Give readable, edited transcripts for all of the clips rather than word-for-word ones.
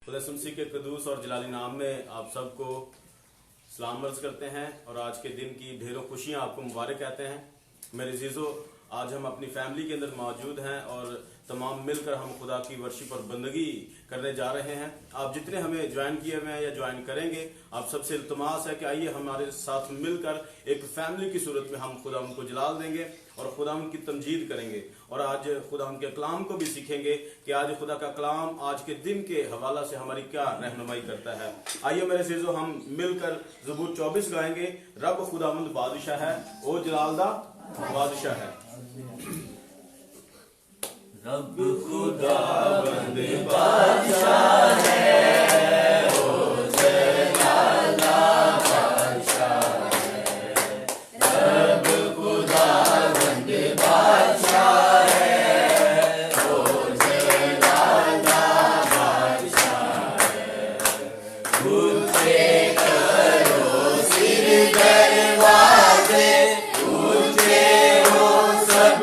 खुदा के कदूस और जलाली नाम में आप सबको सलाम अर्ज करते हैं और आज के दिन की ढेरों खुशियां आपको मुबारक कहते हैं। मेरे जीजो, आज हम अपनी फैमिली के अंदर मौजूद हैं और तमाम मिलकर हम खुदा की वर्शिप और बंदगी करने जा रहे हैं। आप जितने हमें ज्वाइन किए हुए हैं या ज्वाइन करेंगे, आप सबसे इल्तमास है कि आइए हमारे साथ मिलकर एक फैमिली की सूरत में हम खुदा उनको जलाल देंगे और खुदा उनकी तमजीद करेंगे। और आज खुदा उनके कलाम को भी सीखेंगे कि आज खुदा का कलाम आज के दिन के हवाला से हमारी क्या रहनुमाई करता है। आइए मेरे सीजो, हम मिलकर ज़बूर 24 गाएंगे। रब खुदावंद बादशाह है, ओ जलालदा बादशाह है। रब खुदावंद बादशाह है, ओ जलालदा बादशाह है। रब खुदावंद बादशाह है, ओ जलालदा बादशाह है। ऊंचे करो सिर दरवाजे, ऊंचे हो सब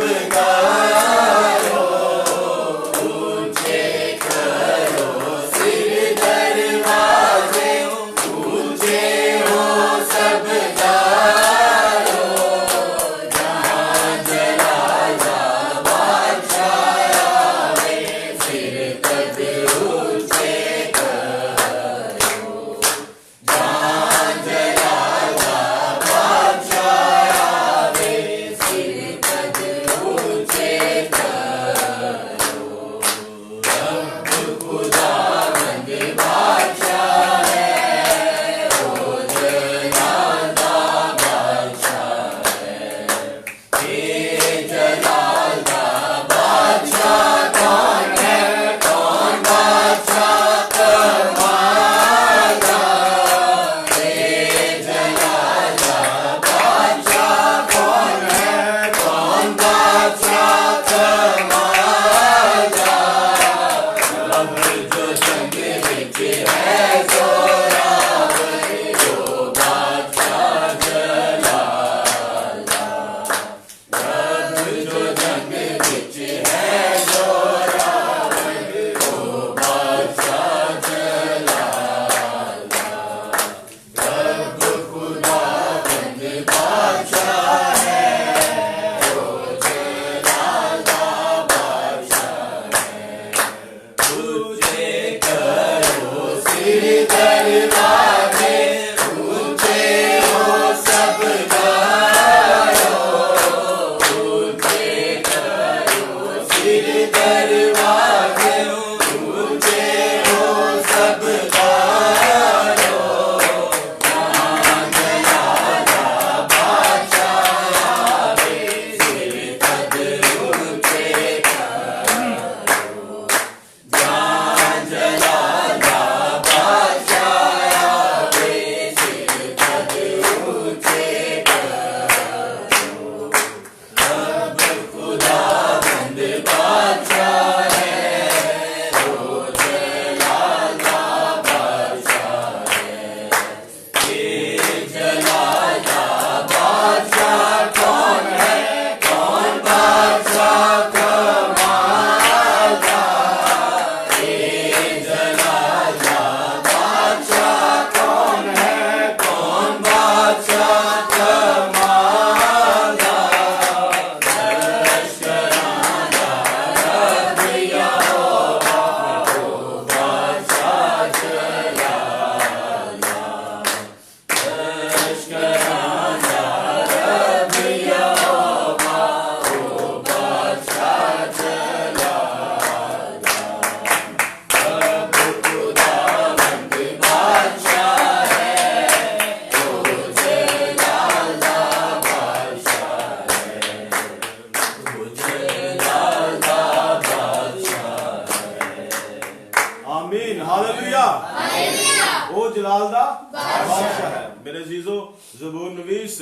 बादशाह है। मेरे जीजो, ज़बूर नवीस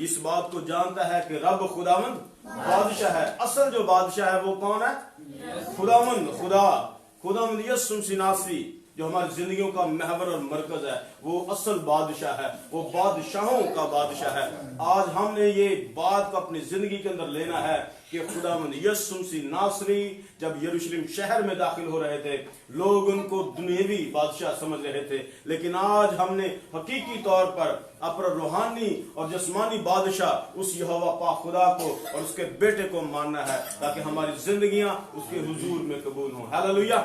इस बात को जानता है कि रब खुदावंद बादशाह है। असल जो बादशाह है वो कौन है? खुदावंद, खुदावंद यस्सु सिनासी, जो हमारी जिंदगियों का महवर और मरकज है, वो असल बादशाह है, वो बादशाहों का बादशाह है। आज हमने ये बात को अपनी जिंदगी के अंदर लेना है कि खुदावंद यीशु मसीह नासरी जब यरूशलेम शहर में दाखिल हो रहे थे, लोग उनको दुनियावी बादशाह समझ रहे थे, लेकिन आज हमने हकीकी तौर पर अपना रूहानी और जिस्मानी बादशाह उस यहोवा पाक खुदा को और उसके बेटे को मानना है, ताकि हमारी जिंदगियां उसके हुजूर में कबूल हों। हालेलुया।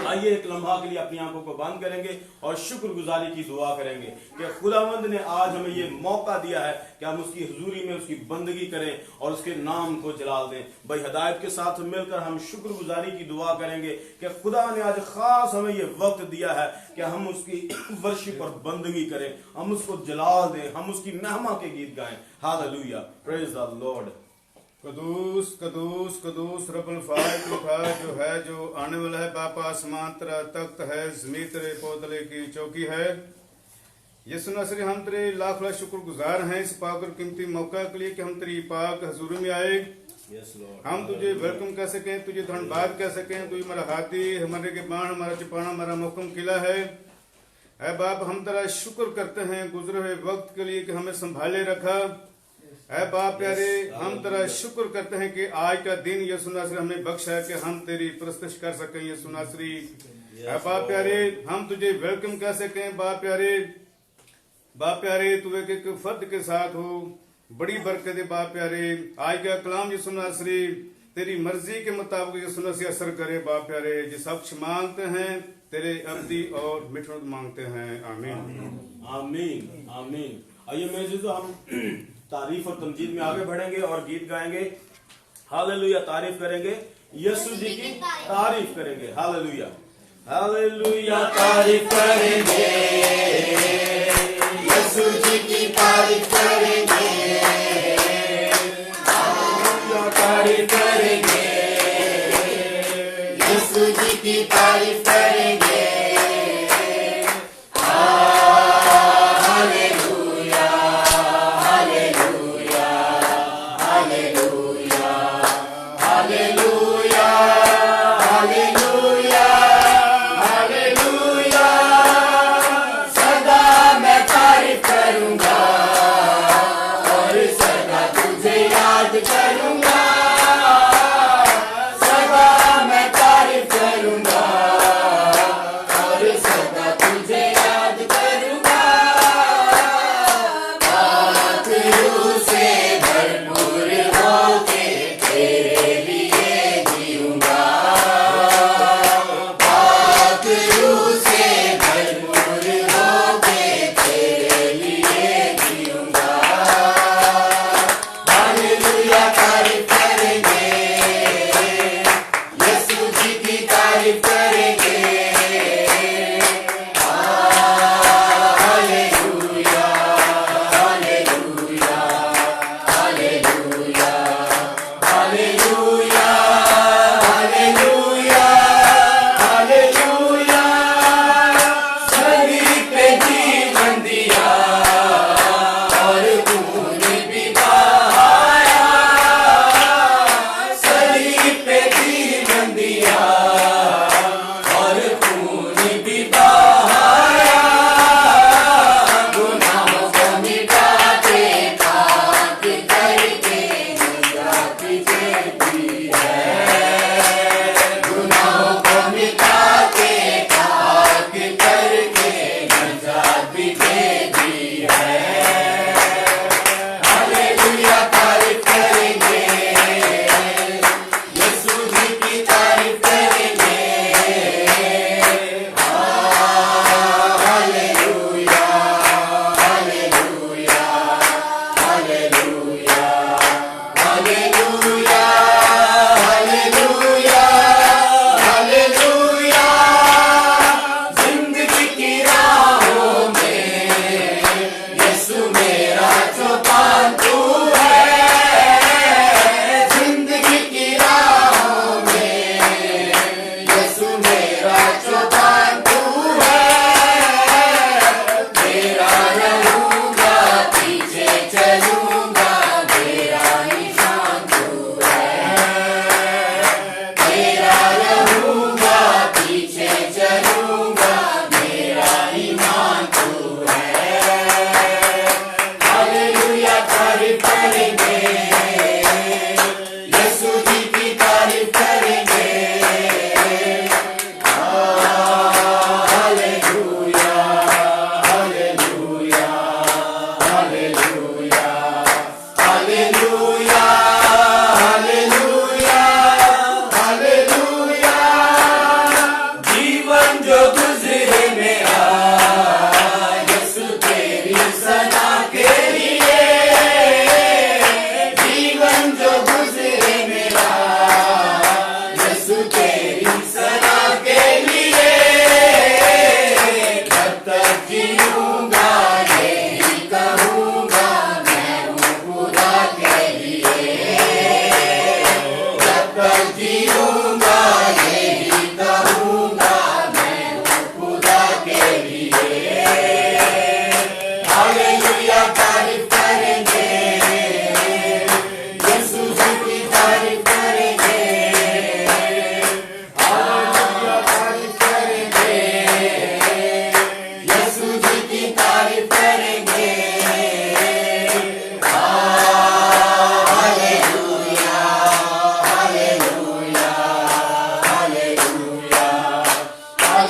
आइए एक लम्हा के लिए अपनी आंखों को बंद करेंगे और शुक्रगुजारी की दुआ करेंगे कि खुदावंद ने आज हमें ये मौका दिया है कि हम उसकी हुजूरी में उसकी बंदगी करें और उसके नाम को जलाल दें। भाई हिदायत के साथ मिलकर हम शुक्रगुजारी की दुआ करेंगे कि खुदा ने आज खास हमें ये वक्त दिया है कि हम उसकी वर्शिप और बंदगी करें, हम उसको जलाल दें, हम उसकी महिमा के गीत गाएं। Hallelujah, praise the Lord. कदूस कदूस कदूस रब्बुल फाइल जो है जो आने वाला है। बापा आसमान तेरा तख्त है, ज़मीन तेरे पोतले की चौकी है। यीशु नासरी हम तेरे लाख लाख शुक्रगुजार हैं इस पाक और कीमती मौका के लिए कि हम तेरी पाक हजूरी में आए। हम तुझे वेलकम कह सकें, तुझे धन्यवाद कह सकें। तुझे हमारा हाथी, हमारे के बाण, हमारा चिपाना, हमारा मुहकम किला है। ऐ बाप हम तेरा शुक्र करते हैं गुजरे हुए वक्त के लिए कि हमें संभाले रखा। ऐ बाप प्यारे हम तेरा शुक्र करते हैं कि आज का दिन यीशु नासरी हमें बख्शा है कि हम तेरी प्रस्तुत कर सकें। यीशु नासरी ऐ बाप प्यारे हम तुझे वेलकम कह सकें। बाप प्यारे तू एक फर्द के साथ हो, बड़ी बरकत है। बाप प्यारे आज का कलाम यीशु नासरी तेरी मर्जी के मुताबिक यीशु नासरी असर करे। बाप प्यारे जिस अक्ष मांगते हैं तेरे अब्दी और मिठुन मांगते हैं। आमीन आमीन आमीन। आइए मेरे जीजो हम तारीफ और तमजीद में आगे बढ़ेंगे और गीत गाएंगे। हालेलुया, तारीफ करेंगे, यीशु जी की तारीफ करेंगे। हालेलुया हालेलुया, तारीफ करेंगे, यीशु जी की तारीफ करेंगे, तारीफ करेंगे, यीशु जी की तारीफ करेंगे। Hallelujah hallelujah hallelujah hallelujah hallelujah hallelujah, सदा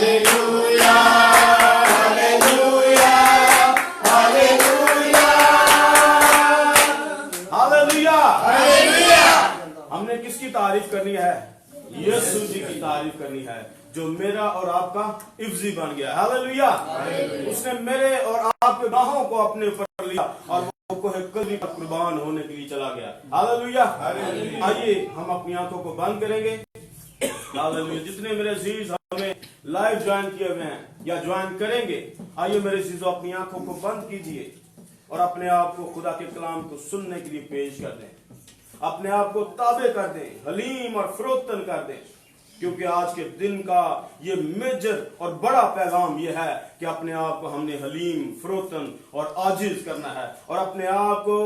हालेलुया। हमने किसकी तारीफ करनी है? यीशु जी की तारीफ करनी है, जो मेरा और आपका इफ्जी बन गया। हालेलुया। उसने मेरे और आपके गुनाहों को अपने ऊपर लिया और वो कोहे कलवरी पर कुर्बान होने के लिए चला गया। हालेलुया। आइए हम अपनी आंखों को बंद करेंगे। हालेलुया। जितने मेरे अजीज हमें लाइव ज्वाइन किए हुए हैं या ज्वाइन करेंगे, आइए मेरे अजीजों अपनी आंखों को बंद कीजिए और अपने आप को खुदा के कलाम को सुनने के लिए पेश कर दें। अपने आप को ताबे कर दें, हलीम और फरोतन कर दें, क्योंकि आज के दिन का ये मेजर और बड़ा पैगाम ये है कि अपने आप को हमने हलीम, फरोतन और आजिज करना है और अपने आप को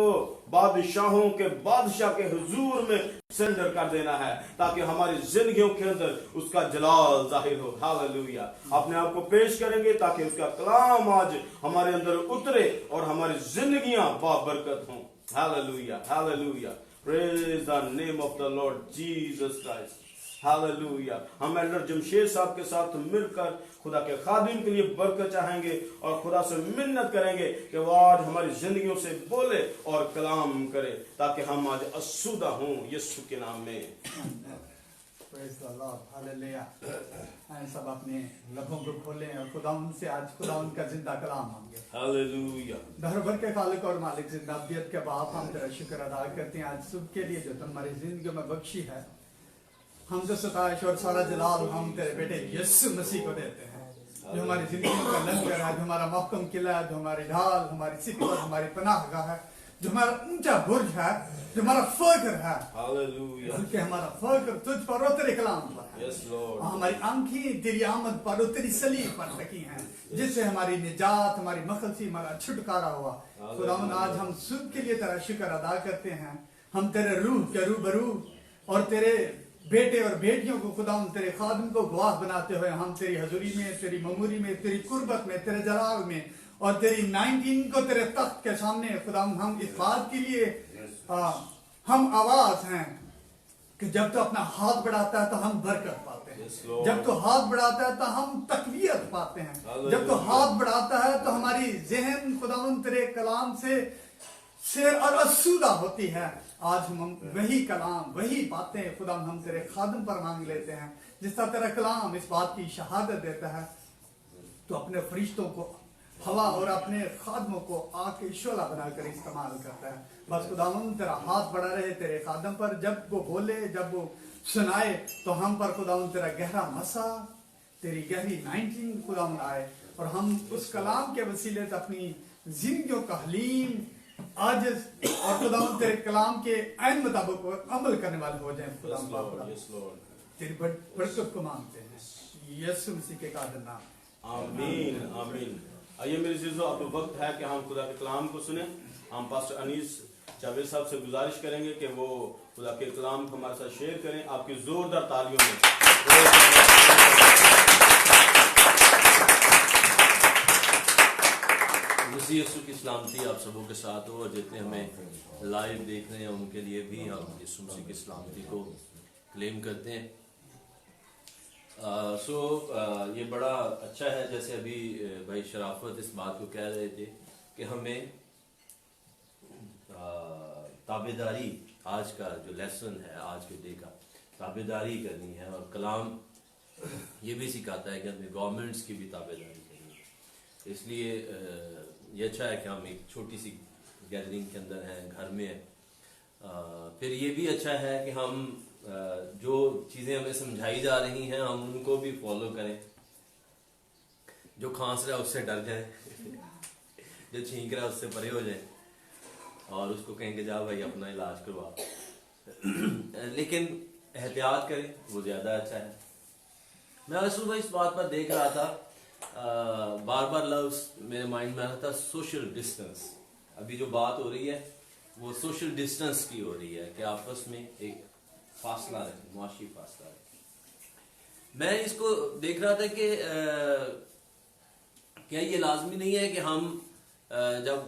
बादशाहों के बादशाह के हुजूर में सरेंडर कर देना है, ताकि हमारी जिंदगियों के अंदर उसका जलाल जाहिर हो। हालेलुया। अपने आप को पेश करेंगे ताकि उसका कलाम आज हमारे अंदर उतरे और हमारी जिंदगियां बाबरकत हों। Hallelujah, hallelujah. Praise the name of the Lord Jesus Christ. Hallelujah. हम एल्डर जमशेद साहब के साथ मिलकर खुदा के खादिम के लिए बरकत चाहेंगे और खुदा से मिन्नत करेंगे कि वो आज हमारी जिंदगियों से बोले और कलाम करे, ताकि हम आज असुदा हों यीशु के नाम में। Praise the Lord. हालेलुया। सब अपने लबों को खोलें और खुदा उनसे आज खुदा उनका जिंदा कलाम मांगे। हालेलुया। धरभर के खालिक और मालिक जिंदा अबियत के बाप, हम तेरा शुक्र अदा करते हैं आज सुबह के लिए जो तुम हमारी जिंदगी में बख्शी है। हम जो सताइश और सारा जलाल हम तेरे बेटे यीशु मसीह को देते हैं, जो हमारी जिंदगी का लंगर है, जो हमारा महकम किला है, जो हमारी ढाल, हमारी सिकवर, हमारी पनाहगाह है, जो हमारा ऊंचा बुर्ज है, जो हमारा फख्र है। हालेलुया। बल्कि हमारा फख्र तुझ पर और तेरे कलाम पर है। Yes Lord. हमारी आंखें तेरी आमद पर और तेरी सलीब पर तकी हैं, जिससे हमारी निजात, हमारी मखलसी, हमारा छुटकारा हुआ। खुदावंद आज हम सुबह के लिए तेरा शुक्र अदा करते हैं। हम तेरे रूह के रूबरू और तेरे बेटे और बेटियों को खुदावंद तेरे खादिम को गवाह बनाते हुए हम तेरी हजूरी में, तेरी ममूरी में, तेरी कुर्बत में, तेरे जलाल में और तेरी 19 को तेरे तख्त के सामने खुदावंद हम इस बात के लिए हम आवाज हैं कि जब तो अपना हाथ बढ़ाता है तो हम बरकत पाते हैं। जब तो हाथ बढ़ाता है तो हम तकवीयत पाते हैं। जब तो हाथ बढ़ाता है तो हमारी जहन खुदावंद तेरे कलाम से शेर और असुदा होती है। आज हम वही कलाम, वही बातें खुदा हम तेरे खादम पर मांग लेते हैं, जिस तरह तेरा कलाम इस बात की शहादत देता है। तो अपने फरिश्तों को हवा और अपने खादमों को आके शोला बनाकर इस्तेमाल करता है। बस खुदावंद तेरा हाथ बढ़ा रहे तेरे खादम पर, जब वो बोले, जब वो सुनाए तो हम पर खुदावंद तेरा गहरा मसा, तेरी गहरी 19 खुदावंद आए और हम उस कलाम के वसीले से अपनी जिंदगियों का हलीम, आज और खुदावंद तेरे कलाम के ऐन मुताबिक अमल करने वाले हो जाएं। खुदावंद तेरी बरकत को मांगते हैं यीशु मसीह के कादिर नाम। आमीन, आमीन। आइए मेरे अजीजों, अब वक्त है कि हम खुदा के कलाम को सुने। हम पास्टर अनीस जावेद साहब से गुजारिश करेंगे कि वो खुदा के कलाम को हमारे साथ शेयर करें, आपकी जोरदार तालियों में। मसीह यीशु की सलामती आप सबों के साथ हो, और जितने हमें लाइव देख रहे हैं उनके लिए भी हम यीशु मसीह की सलामती को क्लेम करते हैं। ये बड़ा अच्छा है, जैसे अभी भाई शराफत इस बात को कह रहे थे कि हमें ताबेदारी, आज का जो लेसन है आज के डे का, ताबेदारी करनी है। और कलाम ये भी सिखाता है कि हमें गवर्नमेंट्स की भी ताबेदारी करनी है। इसलिए ये अच्छा है कि हम एक छोटी सी गैदरिंग के अंदर हैं, घर में हैं। फिर ये भी अच्छा है कि हम जो चीज़ें हमें समझाई जा रही हैं हम उनको भी फॉलो करें। जो खांस रहा है उससे डर जाए, जो छींक रहा है उससे परे हो जाए और उसको कहेंगे जा भाई अपना इलाज करवा। लेकिन एहतियात करें, वो ज़्यादा अच्छा है। मैं सुबह इस बात पर देख रहा था, बार बार लफ्ज़ मेरे माइंड में आ रहा था, सोशल डिस्टेंस। अभी जो बात हो रही है वो सोशल डिस्टेंस की हो रही है कि आपस में एक फासला रखें, मुआशी फासला रखें। मैं इसको देख रहा था कि क्या ये लाजमी नहीं है कि हम जब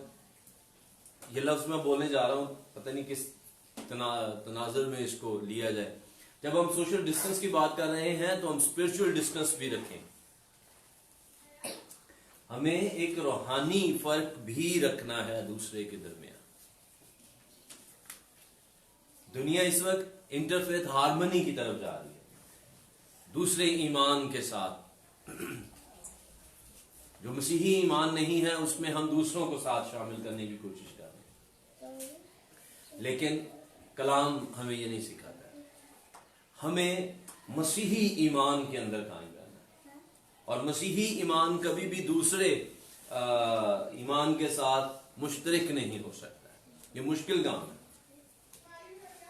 ये लफ्ज़ मैं बोलने जा रहा हूँ, पता नहीं किस तनाजुर में इसको लिया जाए। जब हम सोशल डिस्टेंस की बात कर रहे हैं तो हम स्पिरिचुअल डिस्टेंस भी रखें। हमें एक रूहानी फर्क भी रखना है दूसरे के दरमियान। दुनिया इस वक्त इंटरफेथ हार्मनी की तरफ जा रही है दूसरे ईमान के साथ। जो मसीही ईमान नहीं है उसमें हम दूसरों को साथ शामिल करने की कोशिश कर रहे हैं, लेकिन कलाम हमें ये नहीं सिखाता है। हमें मसीही ईमान के अंदर कायम रहना है, और मसीही ईमान कभी भी दूसरे ईमान के साथ मुश्तरक नहीं हो सकता है, ये मुश्किल काम है।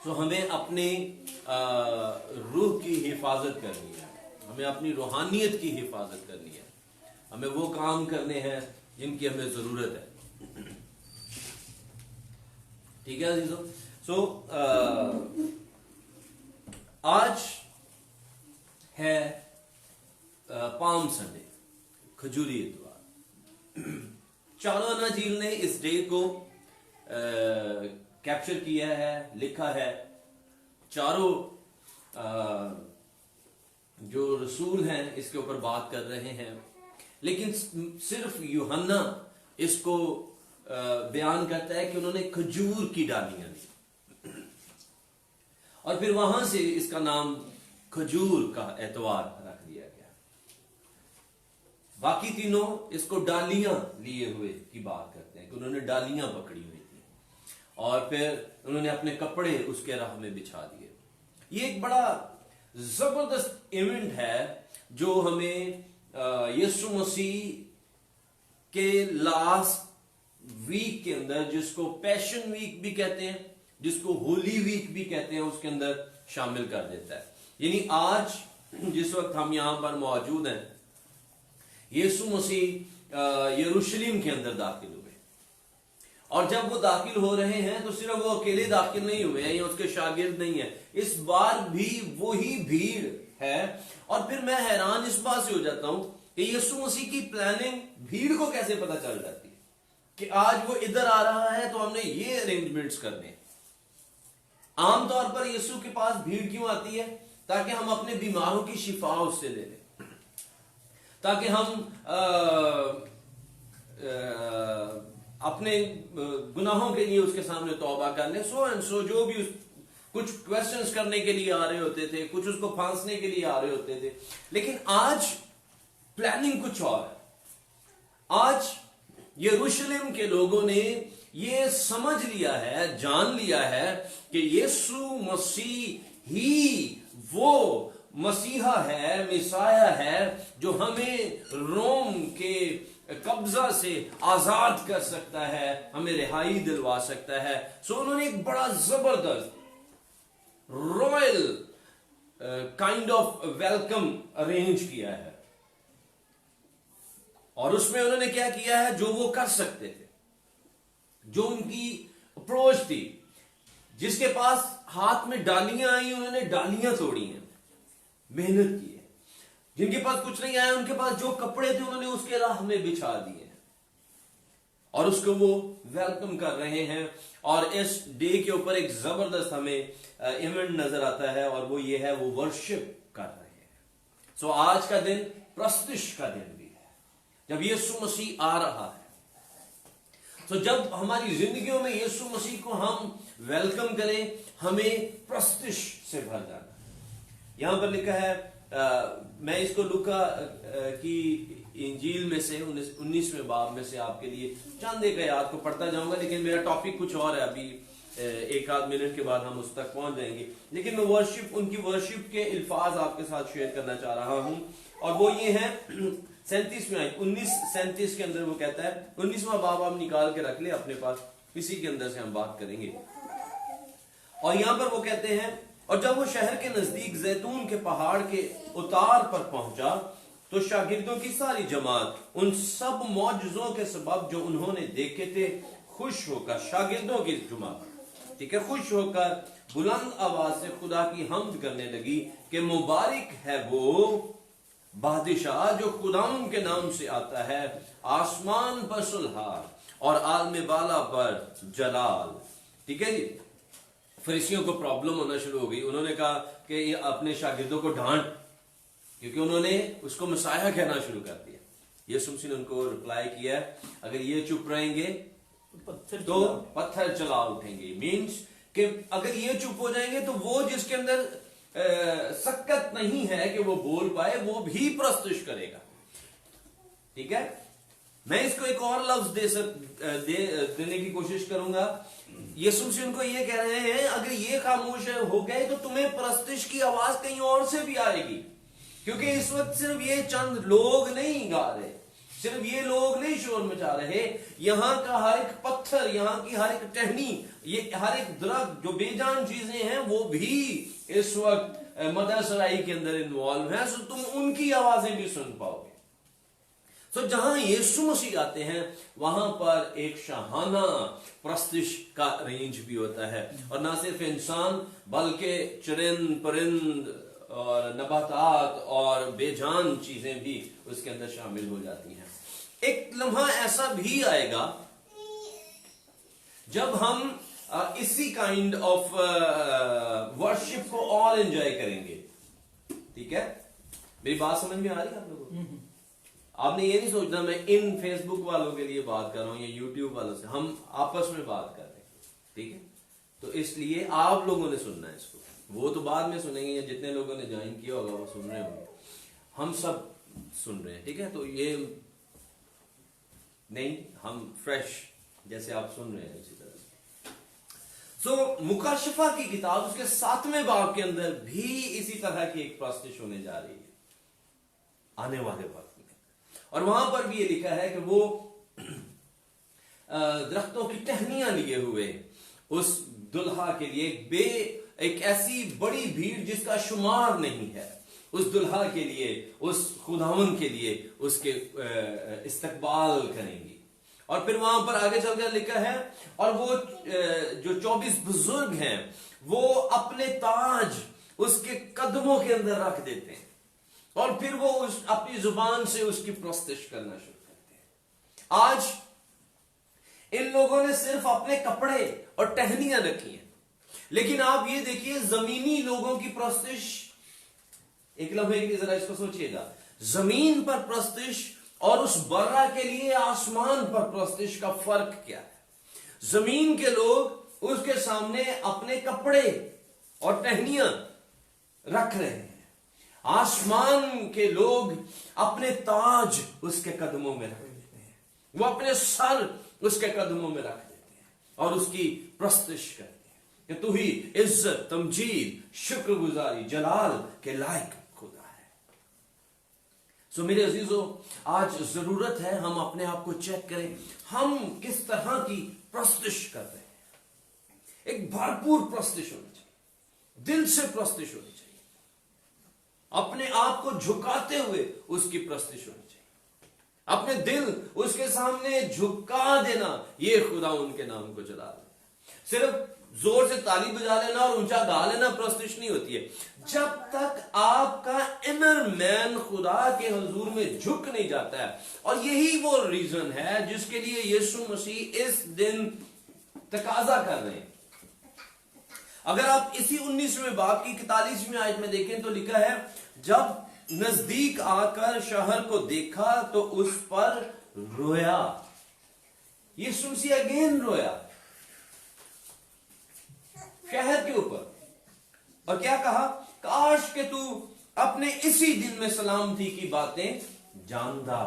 तो हमें अपने रूह की हिफाजत करनी है, हमें अपनी रूहानियत की हिफाजत करनी है, हमें वो काम करने हैं जिनकी हमें जरूरत है। ठीक है अजीजों। सो आज है पाम संडे, खजूरी इतवार। चारों अनाजील ने इस डे को कैप्चर किया है, लिखा है। चारों जो रसूल हैं इसके ऊपर बात कर रहे हैं, लेकिन सिर्फ यूहन्ना इसको बयान करता है कि उन्होंने खजूर की डालियां ली, और फिर वहां से इसका नाम खजूर का एतवार रख दिया गया। बाकी तीनों इसको डालियां लिए हुए की बात करते हैं कि उन्होंने डालियां पकड़ी हुई थी, और फिर उन्होंने अपने कपड़े उसके राह में बिछा दिए। ये एक बड़ा जबरदस्त इवेंट है जो हमें यीशु मसीह के लास्ट वीक के अंदर, जिसको पैशन वीक भी कहते हैं, जिसको होली वीक भी कहते हैं, उसके अंदर शामिल कर देता है। यानी आज जिस वक्त हम यहां पर मौजूद हैं, यीशु मसीह यरूशलेम के अंदर दाखिल हुए, और जब वो दाखिल हो रहे हैं तो सिर्फ वो अकेले दाखिल नहीं हुए हैं या उसके शागिर्द नहीं है, इस बार भी वही भीड़ है। और फिर मैं हैरान इस बात से हो जाता हूं कि यीशु मसीह की प्लानिंग भीड़ को कैसे पता चल जाती है कि आज वो इधर आ रहा है तो हमने ये अरेंजमेंट्स करने हैं। आमतौर पर यीशु के पास भीड़ क्यों आती है? ताकि हम अपने बीमारों की शिफा उससे ले लें, ताकि हम अपने गुनाहों के लिए उसके सामने तौबा कर लें। सो एंड सो जो भी कुछ क्वेश्चंस करने के लिए आ रहे होते थे, कुछ उसको फांसने के लिए आ रहे होते थे, लेकिन आज प्लानिंग कुछ और है। आज यरूशलेम के लोगों ने ये समझ लिया है, जान लिया है कि यीशु मसीह ही वो मसीहा है, मिसाया है, जो हमें रोम के कब्जा से आजाद कर सकता है, हमें रिहाई दिलवा सकता है। सो उन्होंने एक बड़ा जबरदस्त royal kind of welcome arrange किया है, और उसमें उन्होंने क्या किया है, जो वो कर सकते थे, जो उनकी अप्रोच थी। जिसके पास हाथ में डालियां आई, उन्होंने डालियां तोड़ी हैं, मेहनत की है। जिनके पास कुछ नहीं आया, उनके पास जो कपड़े थे उन्होंने उसके राह में बिछा दिए हैं, और उसको वो वेलकम कर रहे हैं। और इस डे के ऊपर एक जबरदस्त हमें इवेंट नजर आता है, और वो ये है, वो वर्शिप कर रहे हैं। सो आज का दिन प्रस्तुष का दिन भी है, जब यीशु मसीह आ रहा है। तो जब हमारी जिंदगियों में यीशु मसीह को हम वेलकम करें, हमें प्रस्तुष से भर जाना। यहां पर लिखा है, मैं इसको लूका की इंजील में से 19वें बाब में से आपके लिए चंद एक आयत को पढ़ता जाऊंगा, लेकिन मेरा टॉपिक कुछ और है। अभी एक आध मिनट के बाद हम उस तक पहुंच जाएंगे, लेकिन मैं वर्शिप, उनकी वर्शिप के अल्फाज आपके साथ शेयर करना चाह रहा हूं, और वो ये है 37वें आयत 19:37 के अंदर वो कहता है। 19वां बाब आप निकाल के रख ले अपने पास, इसी के अंदर से हम बात करेंगे। और यहां पर वो कहते हैं, और जब वो शहर के नजदीक जैतून के पहाड़ के उतार पर पहुंचा तो शागिर्दों की सारी जमात उन सब मौजज़ों के सबब जो उन्होंने देखे थे खुश होकर, शागिर्दों की जमात, ठीक है, खुश होकर बुलंद आवाज से खुदा की हम्द करने लगी कि मुबारक है वो बादशाह जो खुदाम के नाम से आता है, आसमान पर सुल्ह और आलम बाला पर जलाल। ठीक है जी। फरीसियों को प्रॉब्लम होना शुरू हो गई। उन्होंने कहा कि ये अपने शागिर्दों को डांट, क्योंकि उन्होंने उसको मसाया कहना शुरू कर दिया। यीशु मसीह ने उनको रिप्लाई किया, अगर ये चुप रहेंगे तो पत्थर चला उठेंगे। मीन्स कि अगर ये चुप हो जाएंगे तो वो जिसके अंदर सकत नहीं है कि वो बोल पाए, वो भी प्रस्तुत करेगा। ठीक है, मैं इसको एक और लफ्ज देने की कोशिश करूंगा। यीशु मसीह उनको ये कह रहे हैं, अगर ये खामोश हो गए तो तुम्हें प्रस्तुत की आवाज कहीं और से भी आएगी, क्योंकि इस वक्त सिर्फ ये चंद लोग नहीं गा रहे, सिर्फ ये लोग नहीं शोर मचा रहे, यहाँ का हर एक पत्थर, यहाँ की हर एक टहनी, ये हर एक दरख्त, जो बेजान चीजें हैं, वो भी इस वक्त मदर सराई के अंदर इन्वॉल्व है। सो तुम उनकी आवाजें भी सुन पाओगे। सो जहां यीशु मसीह आते हैं वहां पर एक शाहाना प्रस्तुत का रेंज भी होता है, और ना सिर्फ इंसान बल्कि चरिंद परिंद और नबातात और बेजान चीजें भी उसके अंदर शामिल हो जाती हैं। एक लम्हा ऐसा भी आएगा जब हम इसी काइंड ऑफ वर्शिप को और एंजॉय करेंगे। ठीक है, मेरी बात समझ में आ रही है आप लोगों को? आपने ये नहीं सोचना मैं इन फेसबुक वालों के लिए बात कर रहा हूं या यूट्यूब वालों से, हम आपस में बात कर रहे हैं। ठीक है, तो इसलिए आप लोगों ने सुनना है इसको, वो तो बाद में सुनेंगे, या जितने लोगों ने ज्वाइन किया होगा वो सुन रहे होंगे, हम सब सुन रहे हैं। ठीक है, तो ये नहीं, हम फ्रेश जैसे आप सुन रहे हैं इसी तरह। सो मुकाशफा की किताब उसके 7वें बाब के अंदर भी इसी तरह की एक प्रस्तुत होने जा रही है आने वाले वक्त में, और वहां पर भी ये लिखा है कि वो दरख्तों की टहनियां लिए हुए उस दुल्हा के लिए एक ऐसी बड़ी भीड़ जिसका शुमार नहीं है, उस दुल्हा के लिए, उस खुदावन के लिए उसके इस्तकबाल करेंगी। और फिर वहां पर आगे चलकर लिखा है, और वो जो 24 बुजुर्ग हैं वो अपने ताज उसके कदमों के अंदर रख देते हैं, और फिर वो अपनी जुबान से उसकी प्रस्तुत करना शुरू करते हैं। आज इन लोगों ने सिर्फ अपने कपड़े और टहनियां रखी हैं, लेकिन आप ये देखिए जमीनी लोगों की प्रस्तुत, एक लम्हे के लिए जरा इसको सोचिएगा, जमीन पर प्रस्तुत और उस बर्रा के लिए आसमान पर प्रस्तुत का फर्क क्या है। जमीन के लोग उसके सामने अपने कपड़े और टहनियां रख रहे हैं, आसमान के लोग अपने ताज उसके कदमों में रख देते हैं, वो अपने सर उसके कदमों में रख देते हैं और उसकी प्रस्तुत करते हैं कि तू ही इज्जत, तमजीद, शुक्रगुजारी, जलाल के लायक खुदा है। सो मेरे अजीजों, आज जरूरत है हम अपने आप को चेक करें, हम किस तरह की प्रस्तुत कर रहे हैं। एक भरपूर प्रस्तुत होनी चाहिए, दिल से प्रस्तुत होनी चाहिए, अपने आप को झुकाते हुए उसकी प्रस्तुत होनी चाहिए, अपने दिल उसके सामने झुका देना, ये खुदा उनके नाम को जला देना। सिर्फ जोर से ताली बजा लेना और ऊंचा गा लेना प्रस्तुत नहीं होती है, जब तक आपका इनर मैन खुदा के हुजूर में झुक नहीं जाता है। और यही वो रीजन है जिसके लिए यीशु मसीह इस दिन तकाजा कर रहे हैं। अगर आप इसी 19वें बाब की 41वीं आयत में देखें तो लिखा है, जब नजदीक आकर शहर को देखा तो उस पर रोया। यीशु मसीह अगेन रोया शहर के ऊपर, और क्या कहा, काश के तू अपने इसी दिन में सलामती की बातें जानता।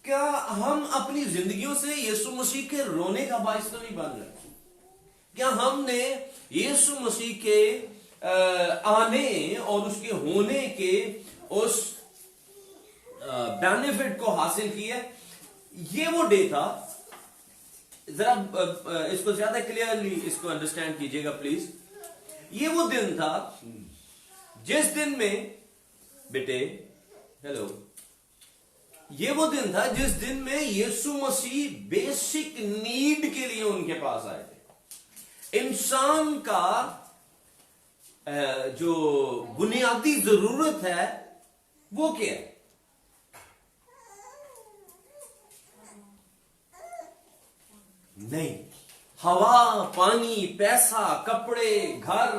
क्या हम अपनी जिंदगियों से यीशु मसीह के रोने का बायस तो नहीं बन रहे? क्या हमने यीशु मसीह के आने और उसके होने के उस बेनिफिट को हासिल किया? ये वो डे था, जरा इसको ज्यादा क्लियरली इसको अंडरस्टैंड कीजिएगा प्लीज। ये वो दिन था जिस दिन में, बेटे हेलो, ये वो दिन था जिस दिन में यीशु मसीह बेसिक नीड के लिए उनके पास आए थे। इंसान का जो बुनियादी जरूरत है वो क्या है? नहीं, हवा, पानी, पैसा, कपड़े, घर,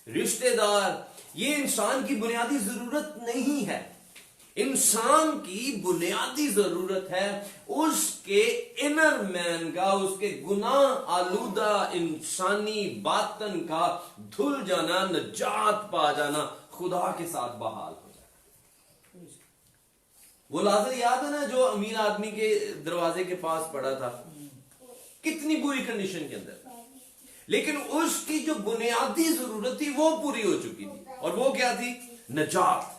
रिश्तेदार, ये इंसान की बुनियादी जरूरत नहीं है। इंसान की बुनियादी जरूरत है उसके इनर मैन का, उसके गुनाह आलूदा इंसानी बातन का धुल जाना, निजात पा जाना, खुदा के साथ बहाल हो जाना। वो लाजर याद है ना जो अमीर आदमी के दरवाजे के पास पड़ा था, कितनी बुरी कंडीशन के अंदर, लेकिन उसकी जो बुनियादी जरूरत थी वो पूरी हो चुकी थी, और वो क्या थी? निजात।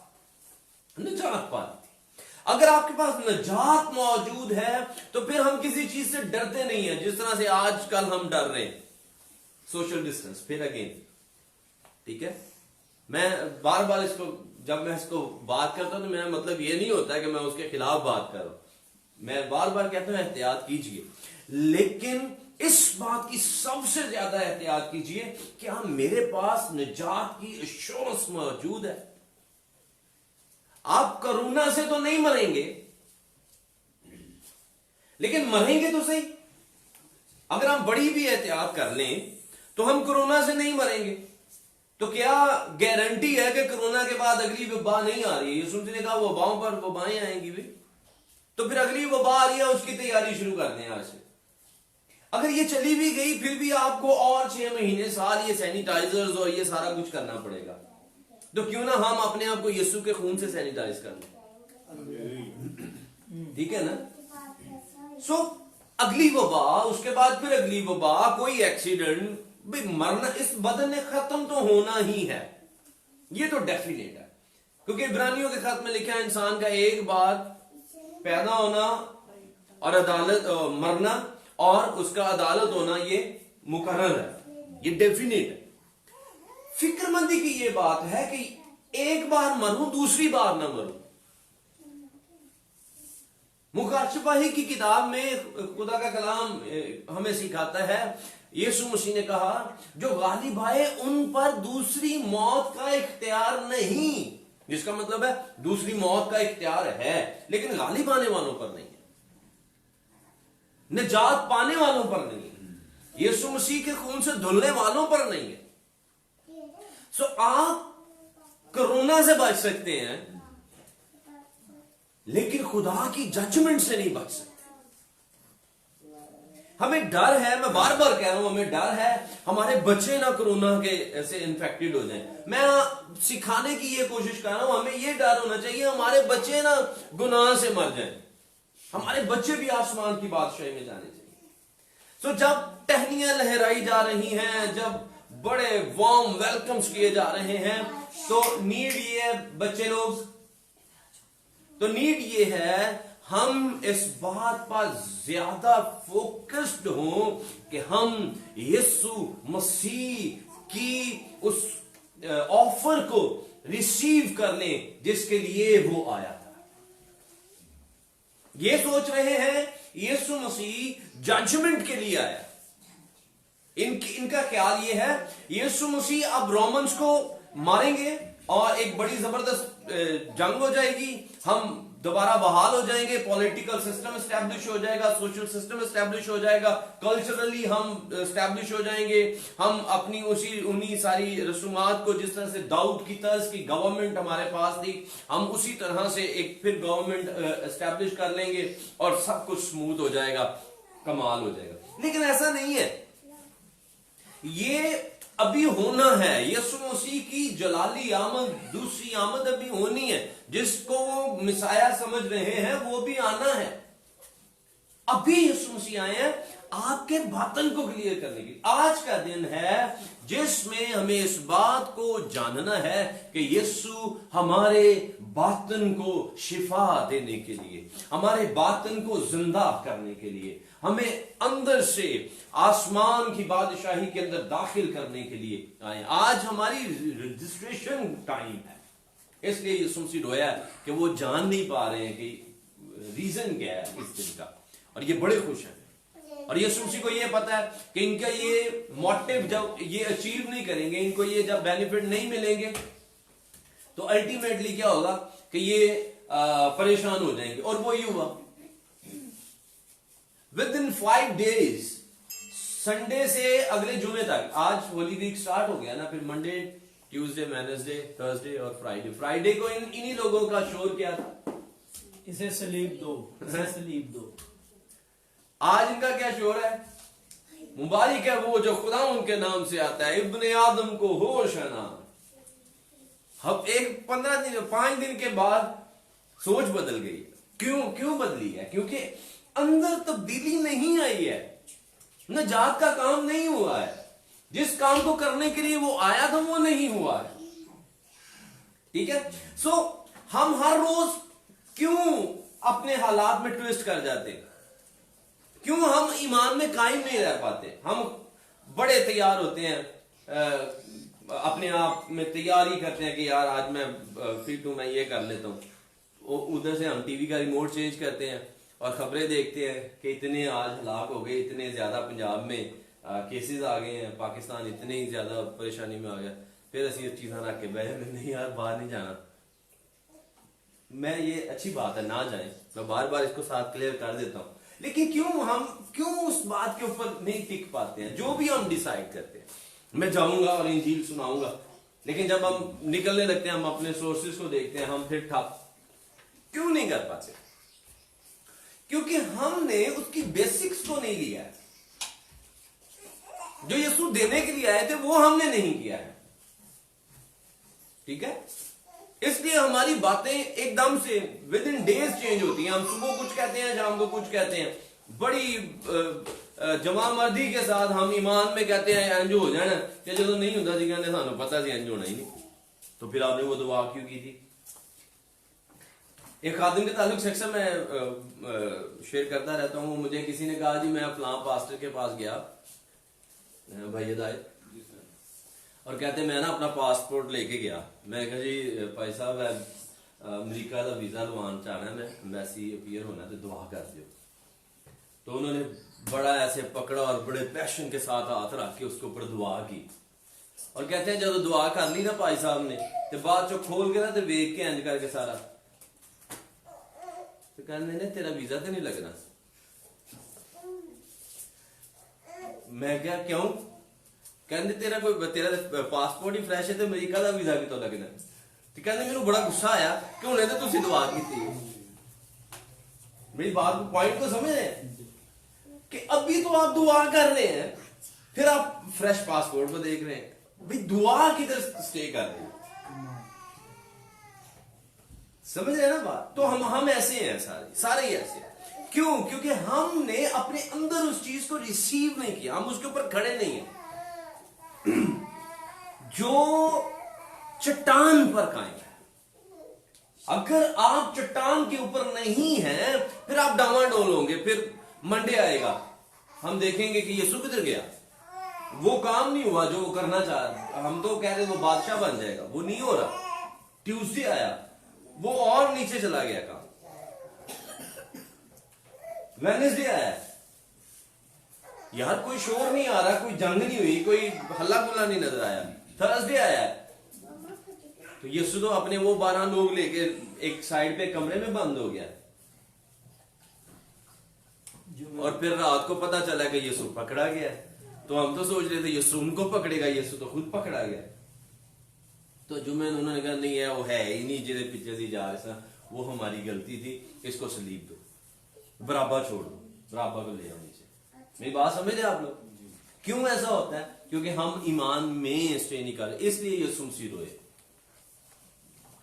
निजात पानी थी। अगर आपके पास निजात मौजूद है तो फिर हम किसी चीज से डरते नहीं है, जिस तरह से आजकल हम डर रहे हैं। सोशल डिस्टेंस फिर अगेन, ठीक है, मैं बार बार इसको, जब मैं इसको बात करता हूं तो मेरा मतलब ये नहीं होता है कि मैं उसके खिलाफ बात कर रहा हूं। मैं बार बार कहता हूं एहतियात कीजिए, लेकिन इस बात की सबसे ज्यादा एहतियात कीजिए कि हाँ मेरे पास निजात की एश्योरेंस मौजूद है। आप कोरोना से तो नहीं मरेंगे, लेकिन मरेंगे तो सही। अगर हम बड़ी भी एहतियात कर लें तो हम कोरोना से नहीं मरेंगे। तो क्या गारंटी है कि कोरोना के बाद अगली वबा नहीं आ रही है? यीशु ने कहा वबाओं पर वबाएं आएंगी भी, तो फिर अगली वबा आ रही है, उसकी तैयारी शुरू कर दें आज से। अगर ये चली भी गई फिर भी आपको और 6 महीने साल ये सैनिटाइजर्स और ये सारा कुछ करना पड़ेगा। तो क्यों ना हम अपने आप को यीशु के खून से सैनिटाइज कर लें, ठीक है ना? सो अगली वबा, उसके बाद फिर अगली वबा, कोई एक्सीडेंट, भाई मरना, इस बदन ने खत्म तो होना ही है, ये तो डेफिनेट है, क्योंकि इब्रानियों के खत में लिखा है इंसान का एक बार पैदा होना और अदालत मरना और उसका अदालत होना, ये मुकर्रर है, ये डेफिनेट है। फिक्रमंदी की ये बात है कि एक बार मरूं दूसरी बार ना मरूं। मुकाशफाही की किताब में खुदा का कलाम हमें सिखाता है, यीशु मसीह ने कहा जो गालिब आए उन पर दूसरी मौत का इख्तियार नहीं, जिसका मतलब है दूसरी मौत का इख्तियार है लेकिन गालिब आने वालों पर नहीं है, निजात पाने वालों पर नहीं है, यीशु मसीह के खून से धुलने वालों पर नहीं है। सो आप कोरोना से बच सकते हैं लेकिन खुदा की जजमेंट से नहीं बच सकते। हमें डर है, मैं बार बार कह रहा हूं, हमें डर है हमारे बच्चे ना कोरोना के से इन्फेक्टेड हो जाएं। मैं सिखाने की ये कोशिश कर रहा हूं, हमें ये डर होना चाहिए हमारे बच्चे ना गुनाह से मर जाएं, हमारे बच्चे भी आसमान की बादशाही में जाने चाहिए। सो जब टहनियां लहराई जा रही हैं, जब बड़े वार्म वेलकम्स किए जा रहे हैं, तो नीड ये है बच्चे लोग, तो नीड ये है हम इस बात पर ज्यादा फोकस्ड हों कि हम यीशु मसीह की उस ऑफर को रिसीव कर लें जिसके लिए वो आया था। ये सोच रहे हैं यीशु मसीह जजमेंट के लिए आया, इनका ख्याल ये है यीशु मसीह अब रोमन्स को मारेंगे और एक बड़ी जबरदस्त जंग हो जाएगी, हम दोबारा बहाल हो जाएंगे, पॉलिटिकल सिस्टम एस्टैब्लिश हो जाएगा, सोशल सिस्टम एस्टैब्लिश हो जाएगा, कल्चरली हम एस्टैब्लिश हो जाएंगे, हम अपनी उन्हीं सारी रसूमात को, जिस तरह से दाऊद की तर्ज की गवर्नमेंट हमारे पास थी, हम उसी तरह से एक फिर गवर्नमेंट एस्टैब्लिश कर लेंगे और सब कुछ स्मूथ हो जाएगा, कमाल हो जाएगा। लेकिन ऐसा नहीं है, ये अभी होना है। यीशु मसीह की जलाली आमद, दूसरी आमद अभी होनी है, जिसको वो मिसाया समझ रहे हैं वो भी आना है। अभी यीशु मसीह आए हैं आपके बातन को क्लियर करने की। आज का दिन है जिसमें हमें इस बात को जानना है कि यीशु हमारे बातन को शिफा देने के लिए, हमारे बातन को जिंदा करने के लिए, हमें अंदर से आसमान की बादशाही के अंदर दाखिल करने के लिए आए। आज हमारी रजिस्ट्रेशन टाइम है, इसलिए यीशु मसीह रोया कि वो जान नहीं पा रहे हैं कि रीजन क्या है इस दिन का, और ये बड़े खुश हैं। और यीशु मसीह को ये पता है कि इनका ये मोटिव जब ये अचीव नहीं करेंगे, इनको ये जब बेनिफिट नहीं मिलेंगे, तो अल्टीमेटली क्या होगा कि ये परेशान हो जाएंगे। और वो ही हुआ। विद इन 5 days, संडे से अगले जुमे तक, आज होली वीक स्टार्ट हो गया ना, फिर मंडे ट्यूसडे, वेडनेसडे, थर्सडे और फ्राइडे। फ्राइडे को इन्हीं लोगों का शोर क्या था? इसे सलीब दो, इसे सलीब दो। आज इनका क्या शोर है? मुबारक है वो जो खुदा उनके नाम से आता है, इब्ने आदम को होश है नाम। हम 5 दिन के बाद सोच बदल गई। क्यों बदली है? क्योंकि अंदर तब्दीली नहीं आई है, नजात का काम नहीं हुआ है। जिस काम को करने के लिए वो आया था वो नहीं हुआ है। ठीक है? सो हम हर रोज क्यों अपने हालात में ट्विस्ट कर जाते हैं? क्यों हम ईमान में कायम नहीं रह पाते? हम बड़े तैयार होते हैं, अपने आप में तैयारी करते हैं कि यार आज मैं फिट हूं, मैं ये कर लेता हूं। उधर से हम टीवी का रिमोट चेंज करते हैं और खबरें देखते हैं कि इतने आज हलाक हो गए, इतने ज्यादा पंजाब में केसेस आ गए हैं, पाकिस्तान इतने ही ज्यादा परेशानी में आ गया। फिर असं चीजा रख के बह नहीं यार बाहर नहीं जाना। मैं ये अच्छी बात है ना जाए, मैं बार बार इसको साथ क्लियर कर देता हूं, लेकिन क्यों उस बात के ऊपर नहीं टिक पाते हैं? जो भी हम डिसाइड करते हैं, मैं जाऊंगा और इंजील सुनाऊंगा, लेकिन जब हम निकलने लगते हैं, हम अपने सोर्सेस को देखते हैं, हम फिर ठप क्यों नहीं कर पाते? क्योंकि हमने उसकी बेसिक्स को नहीं लिया है। जो यीशु देने के लिए आए थे वो हमने नहीं किया है। ठीक है? इसलिए हमारी बातें एकदम से विद इन डेज चेंज होती हैं। हम सुबह कुछ कहते हैं, शाम को कुछ कहते हैं, बड़ी जवामर्दी के साथ हम ईमान में कहते हैं इंज हो जाना, या जो नहीं होता जी कहते सानू पता सी इंज होना ही नहीं। तो फिर आपने वो दुआ क्यों की थी? एक खादिम के ताल्लुक सेक्शन में शेयर करता रहता हूँ। मुझे किसी ने कहा जी मैं फलां पास्टर के पास गया, भाई हिदायत, और कहते मैं ना अपना पासपोर्ट लेके गया। मैं कहा जी भाई साहब अमरीका का वीजा लवान चाहना है, मैं एम्बेसी अपीयर होना, तो दुआ कर दो। तो उन्होंने बड़ा ऐसे पकड़ा और बड़े पैशन के साथ हाथ रख के उसके ऊपर दुआ की, और कहते हैं जब दुआ कर ली ना भाई साहब ने, तो बाद चो खोल के ना तो वेख के इंज करके सारा, तो कहने ने तेरा वीजा तो नहीं लगना। मैं क्या क्यों? कहते तेरा पासपोर्ट ही फ्रैश है तो अमरीका का वीजा कितों लगना? तो कहते मेनू बड़ा गुस्सा आया कि हुणे तो तुसीं दुआ की। मेरी बात को पॉइंट को समझ रहे हैं कि अभी तो आप दुआ कर रहे हैं, फिर आप फ्रेश पासपोर्ट को देख रहे हैं। भाई दुआ किधर स्टे कर रहे हैं? समझ रहे हैं ना बात? तो हम ऐसे हैं, सारे ही ऐसे हैं। क्यों? क्योंकि हमने अपने अंदर उस चीज को रिसीव नहीं किया, हम उसके ऊपर खड़े नहीं हैं। जो चट्टान पर कायम है, अगर आप चट्टान के ऊपर नहीं हैं, फिर आप डामाडोल होंगे। फिर मंडे आएगा, हम देखेंगे कि यीशु किधर गया, वो काम नहीं हुआ जो वो करना चाह रहा। हम तो कह रहे वो बादशाह बन जाएगा, वो नहीं हो रहा। ट्यूसडे आया, वो और नीचे चला गया काम। वेडनेसडे आया, यार कोई शोर नहीं आ रहा, कोई जंग नहीं हुई, कोई हल्ला गुल्ला नहीं नजर आया। थर्सडे आया, तो यीशु तो अपने वो 12 लोग लेके एक साइड पे कमरे में बंद हो गया। और फिर रात को पता चला कि यीशु पकड़ा गया। तो हम तो सोच रहे थे यीशु उनको पकड़ेगा, यीशु तो खुद पकड़ा गया। तो जुम्मे उन्होंने कहा नहीं है, वो है ही नहीं जिन्हें पीछे से जा रहे, वो हमारी गलती थी, इसको सलीब दो, बराबर छोड़ दो, बराबर को ले आओ नीचे। मेरी बात समझ रहे आप लोग? क्यों ऐसा होता है? क्योंकि हम ईमान में स्टे नहीं कर रहे। इसलिए यीशु मसीह रोए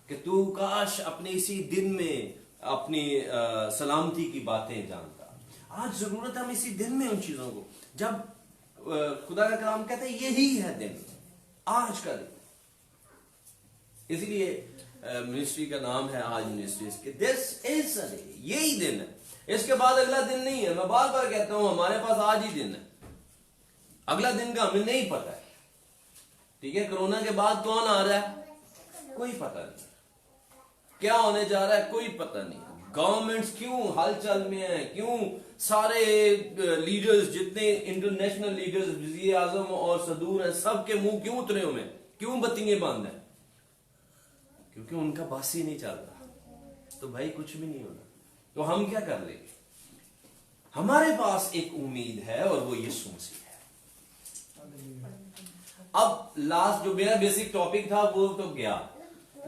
कि तू काश अपने इसी दिन में अपनी सलामती की बातें जानता। आज जरूरत है हम इसी दिन में उन चीजों को, जब खुदा का कलाम कहता है यही है दिन, आज का दिन। इसलिए मिनिस्ट्री का नाम है आज मिनिस्ट्रीज के, दिस इज अ डे, यही दिन है। इसके बाद अगला दिन नहीं है। मैं बार बार कहता हूं हमारे पास आज ही दिन है, अगला दिन का हमें नहीं पता है। ठीक है? कोरोना के बाद कौन आ रहा है कोई पता नहीं, क्या होने जा रहा है कोई पता नहीं। गवर्नमेंट्स क्यों हलचल में है, क्यों सारे लीडर्स जितने इंटरनेशनल लीडर्स वज़ीर आज़म और सदूर हैं, सबके मुंह क्यों उतरे हुए हैं, क्यों बत्तियां बंद हैं? क्योंकि उनका बस ही नहीं चल रहा। तो भाई कुछ भी नहीं होना। तो हम क्या कर लेंगे? हमारे पास एक उम्मीद है और वो यीशु मसीह है। अब लास्ट जो मेरा बेसिक टॉपिक था वो तो गया,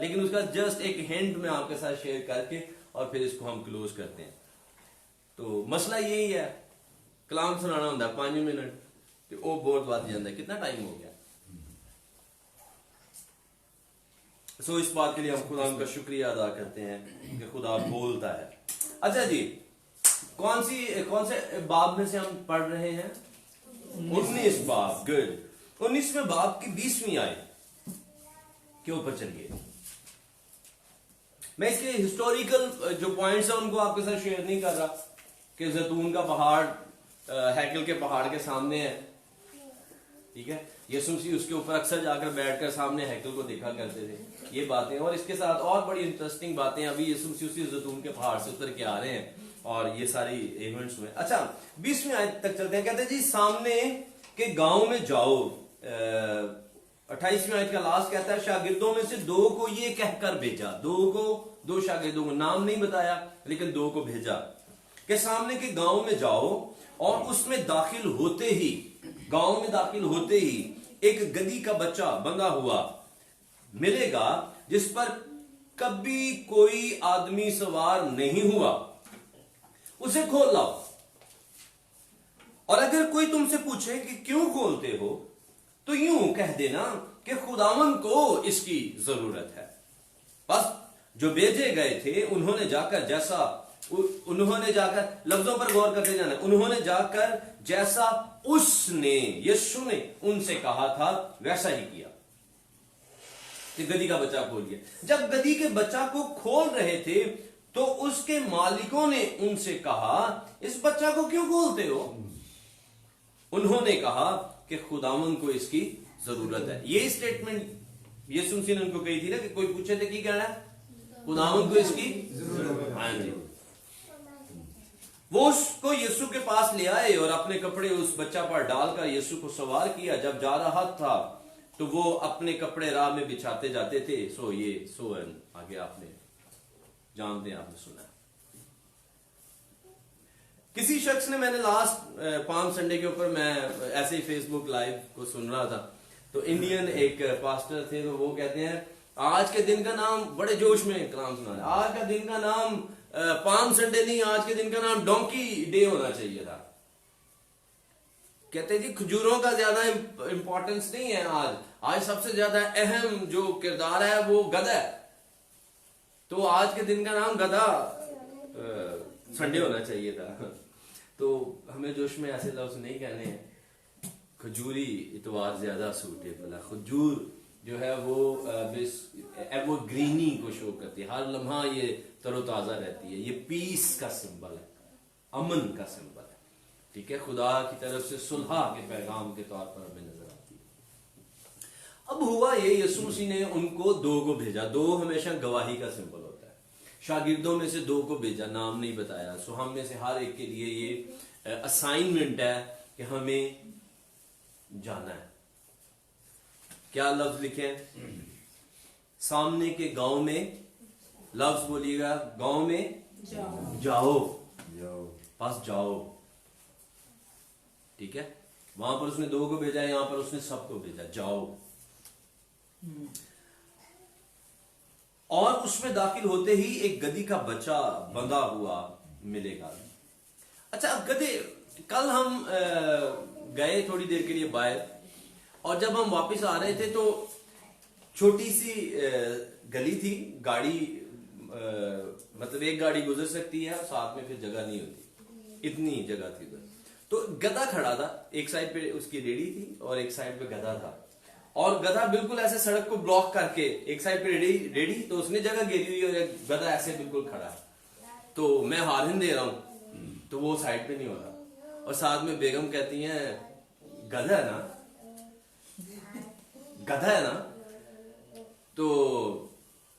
लेकिन उसका जस्ट एक हिंट मैं आपके साथ शेयर करके और फिर इसको हम क्लोज करते हैं। तो मसला यही है, कलाम सुनाना होता है 5 मिनट तो वो बहुत बात जाता है, कितना टाइम हो गया। सो इस बात के लिए हम खुदा का शुक्रिया अदा करते हैं कि खुदा बोलता है। अच्छा जी, कौन से बाब में से हम पढ़ रहे हैं? 19 बाब। गुड। 19वें बाब की 20वीं आयत के ऊपर चलिए। मैं इसके हिस्टोरिकल जो पॉइंट्स हैं उनको आपके साथ शेयर नहीं कर रहा कि जैतून का पहाड़ हैकल के पहाड़ के सामने है, ठीक है। यीशु मसीह उसके ऊपर अक्सर जाकर बैठकर सामने हैकल को देखा करते थे, ये बातें। और इसके साथ और बड़ी इंटरेस्टिंग बातें, अभी यीशु मसीह उसी जैतून के पहाड़ से उतर के आ रहे हैं और ये सारी इवेंट्स हुए। अच्छा, 20वीं आयत तक चलते हैं। कहते हैं जी, सामने के गांव में जाओ। 28वीं आयत का लास्ट कहता है, शागिर्दों में से 2 को ये कहकर भेजा। 2 शागिर्दों को नाम नहीं बताया, लेकिन 2 को भेजा कि सामने के गांव में जाओ और उसमें दाखिल होते ही, गांव में दाखिल होते ही एक गधी का बच्चा बंधा हुआ मिलेगा जिस पर कभी कोई आदमी सवार नहीं हुआ, उसे खोल लाओ। और अगर कोई तुमसे पूछे कि क्यों खोलते हो, तो यूं कह देना कि खुदावन को इसकी जरूरत है। बस जो भेजे गए थे उन्होंने जाकर लफ्जों पर गौर करके जाना, उन्होंने जाकर जैसा उसने, यीशु ने उनसे कहा था वैसा ही किया कि गधी का बच्चा खोल दिया। जब गधी के बच्चा को खोल रहे थे तो उसके मालिकों ने उनसे कहा, इस बच्चा को क्यों खोलते हो? उन्होंने कहा कि खुदावन को इसकी जरूरत है। ये स्टेटमेंट यीशु मसीह ने उनको कही थी ना, कि कोई पूछे थे कि कहना है खुदावन को इसकी जरूरत। हाँ जी। वो उसको यीशु के पास ले आए और अपने कपड़े उस बच्चा पर डालकर यीशु को सवार किया। जब जा रहा था तो वो अपने कपड़े राह में बिछाते जाते थे। सो आगे आपने जानते हैं, आपने सुना। किसी शख्स ने, मैंने लास्ट 5 संडे के ऊपर मैं ऐसे ही फेसबुक लाइव को सुन रहा था, तो इंडियन एक पास्टर थे, तो वो कहते हैं आज के दिन का नाम, बड़े जोश में कलाम सुना रहे, आज का दिन का नाम 5 संडे नहीं, आज के दिन का नाम डोंकी डे होना चाहिए था। कहते जी खजूरों का ज्यादा इंपॉर्टेंस नहीं है, आज सबसे ज्यादा अहम जो किरदार है वो गधा है, तो आज के दिन का नाम गधा संडे होना चाहिए था। तो हमें जोश में ऐसे लफ्ज नहीं कहने हैं। खजूरी इतवार ज्यादा सूटेबल है। खजूर जो है वो ग्रीनी को शो करती है, हर लम्हा ये तरोताजा रहती है। ये पीस का सिंबल है, अमन का सिंबल है, ठीक है। खुदा की तरफ से सुलह के पैगाम के तौर पर हमें नजर आती है। अब हुआ ये, यीशु मसीह ने उनको 2 को भेजा। 2 हमेशा गवाही का सिंबल होता है। शागिर्दों में से 2 को भेजा, नाम नहीं बताया। सो हम में से हर एक के लिए ये असाइनमेंट है कि हमें जाना है। क्या लफ्ज लिखे हैं? सामने के गांव में, लफ्ज बोलिएगा, गांव में जाओ, पास जाओ, ठीक है। वहां पर उसने 2 को भेजा, यहां पर उसने सबको भेजा, जाओ। और उसमें दाखिल होते ही एक गधी का बच्चा बंधा हुआ मिलेगा। अच्छा, गधे, कल हम गए थोड़ी देर के लिए बाहर, और जब हम वापस आ रहे थे तो छोटी सी गली थी, गाड़ी मतलब एक गाड़ी गुजर सकती है और साथ में फिर जगह नहीं होती, इतनी जगह थी उधर। तो गधा खड़ा था, एक साइड पे उसकी रेडी थी और एक साइड पे गधा था, और गधा बिल्कुल ऐसे सड़क को ब्लॉक करके, एक साइड पे रेडी तो उसने जगह घेरी हुई और एक गधा ऐसे बिल्कुल खड़ा है। तो मैं हारिन दे रहा हूं तो वो साइड पे नहीं हो रहा, और साथ में बेगम कहती हैं गधा है ना, गधा है ना। तो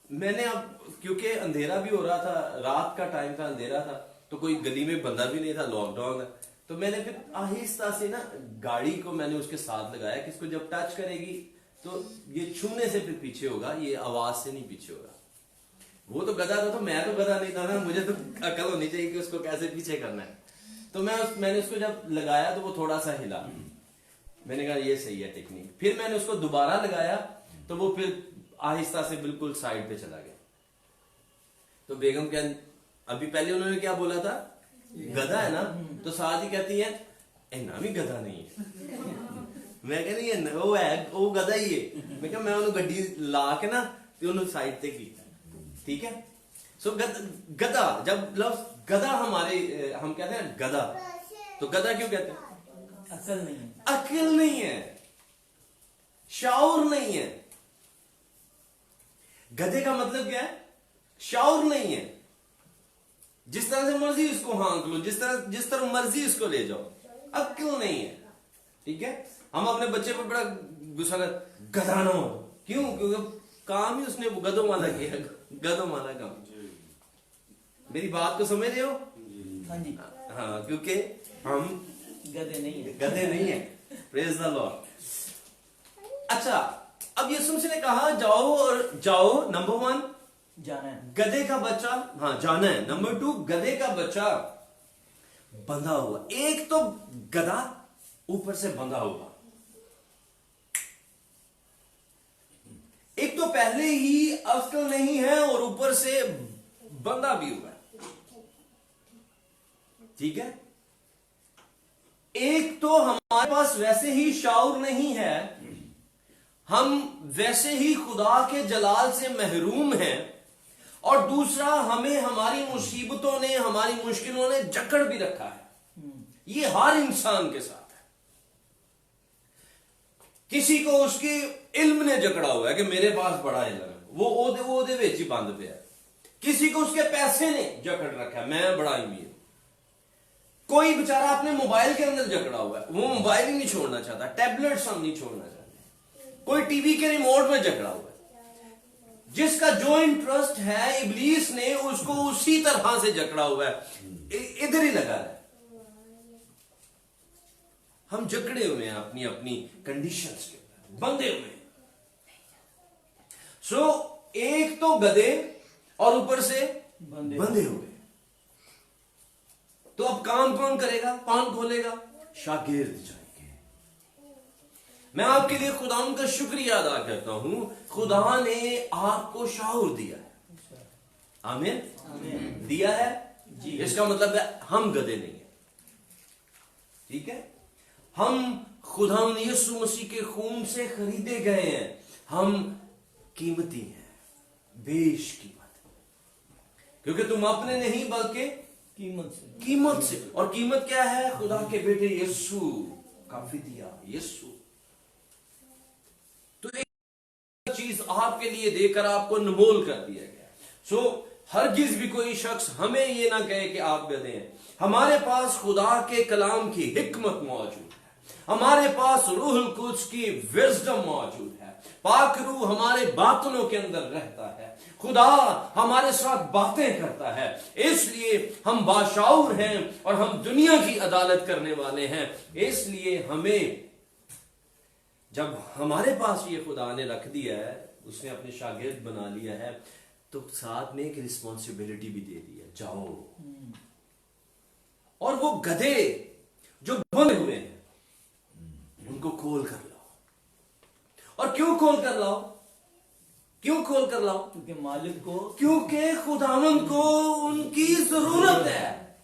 मैंने, अब क्योंकि अंधेरा भी हो रहा था, रात का टाइम था, अंधेरा था, तो कोई गली में बंदा भी नहीं था, लॉकडाउन है, तो मैंने फिर आहिस्ता से ना गाड़ी को मैंने उसके साथ लगाया कि इसको जब टच करेगी तो ये छूने से फिर पीछे होगा, ये आवाज से नहीं पीछे होगा। वो तो गधा था, तो मैं तो गधा नहीं था ना, मुझे तो अकल होनी चाहिए कि उसको कैसे पीछे करना है। तो मैंने उसको जब लगाया तो वो थोड़ा सा हिला, मैंने कहा ये सही है टेक्निक। फिर मैंने उसको दोबारा लगाया तो वो फिर आहिस्ता से बिल्कुल साइड पे चला गया। तो बेगम क्या, अभी पहले उन्होंने क्या बोला था, गधा है ना, तो साथ ही कहती है इन्ना भी गधा नहीं है। मैं कहती है वो है, वो गधा ही है। मैं क्या, मैं उन्होंने गड्डी ला के ना तो उन्होंने साइड पे की, ठीक है। सो गधा, जब लफ्ज गधा हमारे, हम कहते हैं गधा, तो गधा क्यों कहते हैं? असल नहीं है। अक्ल नहीं है, शाऊर नहीं है। गधे का मतलब क्या है? शाऊर नहीं है। जिस तरह से मर्जी उसको हाँक लो, जिस तरह मर्जी उसको ले जाओ, अक्ल नहीं है, ठीक है। हम अपने बच्चे पर बड़ा गुस्सा कर, गधा ना हो, क्यों? क्योंकि काम ही उसने गधों वाला किया, गधों वाला काम। मेरी बात को समझ रहे हो? हाँ जी, हाँ, क्योंकि हम गधे नहीं है। गधे नहीं है। Praise the Lord. अच्छा, अब यीशु मसीह ने कहा जाओ, और जाओ नंबर 1 जाना है। गधे का बच्चा, हाँ जाना है। नंबर 2 गधे का बच्चा बंधा हुआ। एक तो गधा ऊपर से बंधा हुआ, एक तो पहले ही अक्ल नहीं है और ऊपर से बंधा भी हुआ है, ठीक है। एक तो हमारे पास वैसे ही शाऊर नहीं है, हम वैसे ही खुदा के जलाल से महरूम हैं, और दूसरा हमें हमारी मुसीबतों ने, हमारी मुश्किलों ने जकड़ भी रखा है। ये हर इंसान के साथ है। किसी को उसके इल्म ने जकड़ा हुआ है कि मेरे पास बड़ा इल्म है, वो ओदे विच ही बंद पे है। किसी को उसके पैसे ने जकड़ रखा है, मैं बड़ा अमीर हूं। कोई बेचारा अपने मोबाइल के अंदर जकड़ा हुआ है, वो मोबाइल ही नहीं छोड़ना चाहता, टैबलेट्स हम नहीं छोड़ना चाहते। कोई टीवी के रिमोट में जकड़ा हुआ है। जिसका जो इंटरेस्ट है, इब्लीस ने उसको उसी तरह से जकड़ा हुआ है, इधर ही लगा है। हम जकड़े हुए हैं अपनी अपनी कंडीशंस के ऊपर, बंधे हुए हैं। सो एक तो गधे और ऊपर से बंधे हुए। तो अब काम कौन करेगा? कौन खोलेगा? शागिर्द जाएंगे। मैं आपके लिए खुदा का शुक्रिया अदा करता हूं, खुदा ने आपको शाऊर दिया है। आमीन। दिया है जी। इसका मतलब है हम गधे नहीं है, ठीक है। हम खुदा यीशु मसीह के खून से खरीदे गए हैं, हम कीमती हैं, बेशकीमत, क्योंकि तुम अपने नहीं बल्कि कीमत से। और कीमत क्या है? खुदा के बेटे यीशु का फिदिया, यीशु। तो एक चीज आपके लिए देकर आपको अनमोल कर दिया गया। सो हरगिज भी कोई शख्स हमें ये ना कहे कि आप गधे हैं। हमारे पास खुदा के कलाम की हिकमत मौजूद है, हमारे पास रूहुल कुद्स की विजडम मौजूद है, पाक रूह हमारे बातनों के अंदर रहता है, खुदा हमारे साथ बातें करता है। इसलिए हम बाशाऊर हैं और हम दुनिया की अदालत करने वाले हैं। इसलिए हमें, जब हमारे पास ये खुदा ने रख दिया है, उसने अपने शागिर्द बना लिया है, तो साथ में एक रिस्पॉन्सिबिलिटी भी दे दी है, जाओ। और वो गधे जो बंधे हुए हैं उनको खोल कर लाओ। और क्यों खोल कर लाओ? क्यों खोल कर लाओ? क्योंकि मालिक को, क्योंकि खुदावंद को उनकी जरूरत है।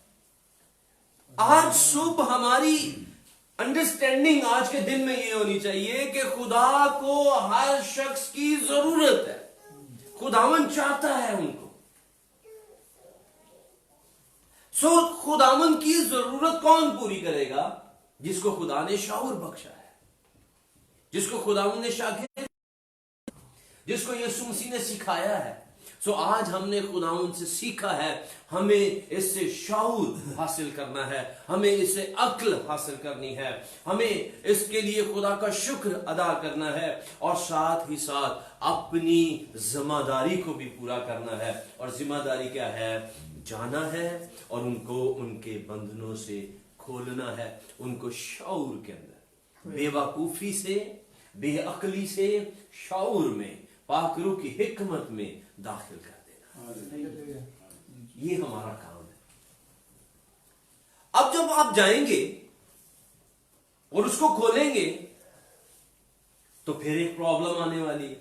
आज सुबह हमारी अंडरस्टैंडिंग आज के दिन में ये होनी चाहिए कि खुदा को हर शख्स की जरूरत है, खुदावंद चाहता है उनको। सो खुदावंद की जरूरत कौन पूरी करेगा? जिसको खुदा ने शाऊर बख्शा है, जिसको खुदावंद ने शागिर्द, जिसको यीशु मसीह ने सिखाया है। सो आज हमने खुदावंद से सीखा है, हमें इससे शाऊर हासिल करना है, हमें इससे अक्ल हासिल करनी है, हमें इसके लिए खुदा का शुक्र अदा करना है, और साथ ही साथ अपनी जिम्मेदारी को भी पूरा करना है। और जिम्मेदारी क्या है? जाना है और उनको उनके बंधनों से खोलना है, उनको शाऊर के अंदर, बेवकूफी से, बेअक्ली से शाऊर में, पाकरू की हिकमत में दाखिल कर देना। ये हमारा काम है। अब जब आप जाएंगे और उसको खोलेंगे तो फिर एक प्रॉब्लम आने वाली है,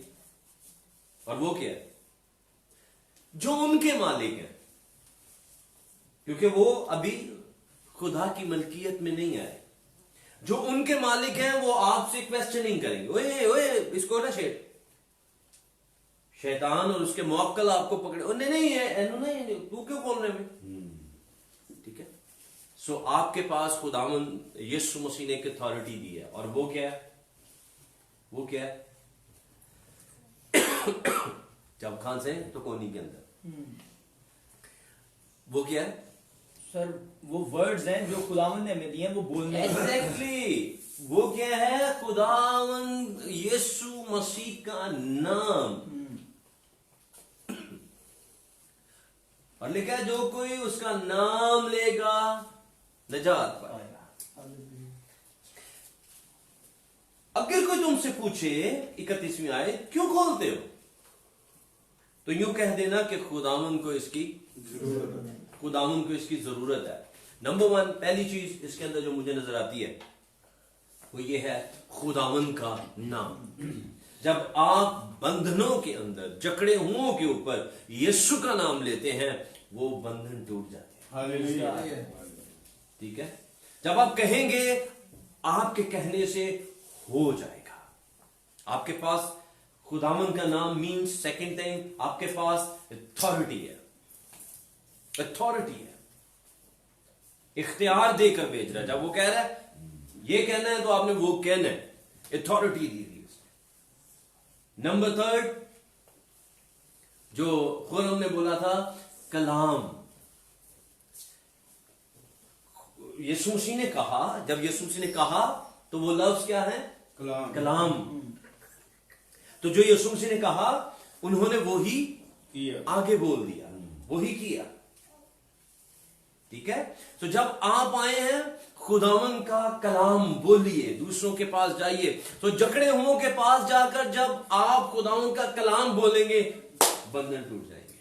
और वो क्या है? जो उनके मालिक हैं, क्योंकि वो अभी खुदा की मलकियत में नहीं आए, जो उनके मालिक हैं वो आपसे क्वेश्चनिंग करेंगे, ओए ओए इसको ना शैतान और उसके मौक्कल आपको पकड़े, ओ नहीं नहीं नहीं तू क्यों बोल रहे में, ठीक है? सो आपके पास खुदावंद यीशु मसीह ने एक अथॉरिटी दी है, और वो क्या है? वो क्या है? जब खान से तो कोनी के अंदर, वो क्या है? सर वो वर्ड्स हैं जो खुदावंद ने हमें दिए हैं, वो बोलने हैं। एग्जैक्टली वो क्या है? खुदावंद यीशु मसीह का नाम, और लिखा है जो कोई उसका नाम लेगा निजात पाएगा। अगर कोई तुमसे पूछे 31वीं आयत क्यों खोलते हो, तो यूं कह देना कि खुदावंद को इसकी जरूरत है। नंबर 1 पहली चीज इसके अंदर जो मुझे नजर आती है वो ये है खुदावंद का नाम। जब आप बंधनों के अंदर जकड़े हुओं के ऊपर यीशु का नाम लेते हैं, वो बंधन टूट जाते हैं, ठीक है? जब आप कहेंगे, आपके कहने से हो जाएगा। आपके पास खुदावंद का नाम मीन्स, सेकंड थिंग, आपके पास अथॉरिटी है, इख्तियार देकर भेज रहा है। जब वो कह रहा है ये कहना है तो आपने वो कहना है, अथॉरिटी दी थी उसने। नंबर 3 जो खुरम ने बोला था, कलाम। यीशु मसीह ने कहा, जब यीशु मसीह ने कहा तो वो लफ्ज क्या है? कलाम। तो जो यीशु मसीह ने कहा उन्होंने वो ही आगे बोल दिया, वही किया, ठीक है? तो जब आप आए हैं, खुदावंद का कलाम बोलिए, दूसरों के पास जाइए। तो जकड़े हुओं के पास जाकर जब आप खुदावंद का कलाम बोलेंगे, बंधन टूट जाएंगे।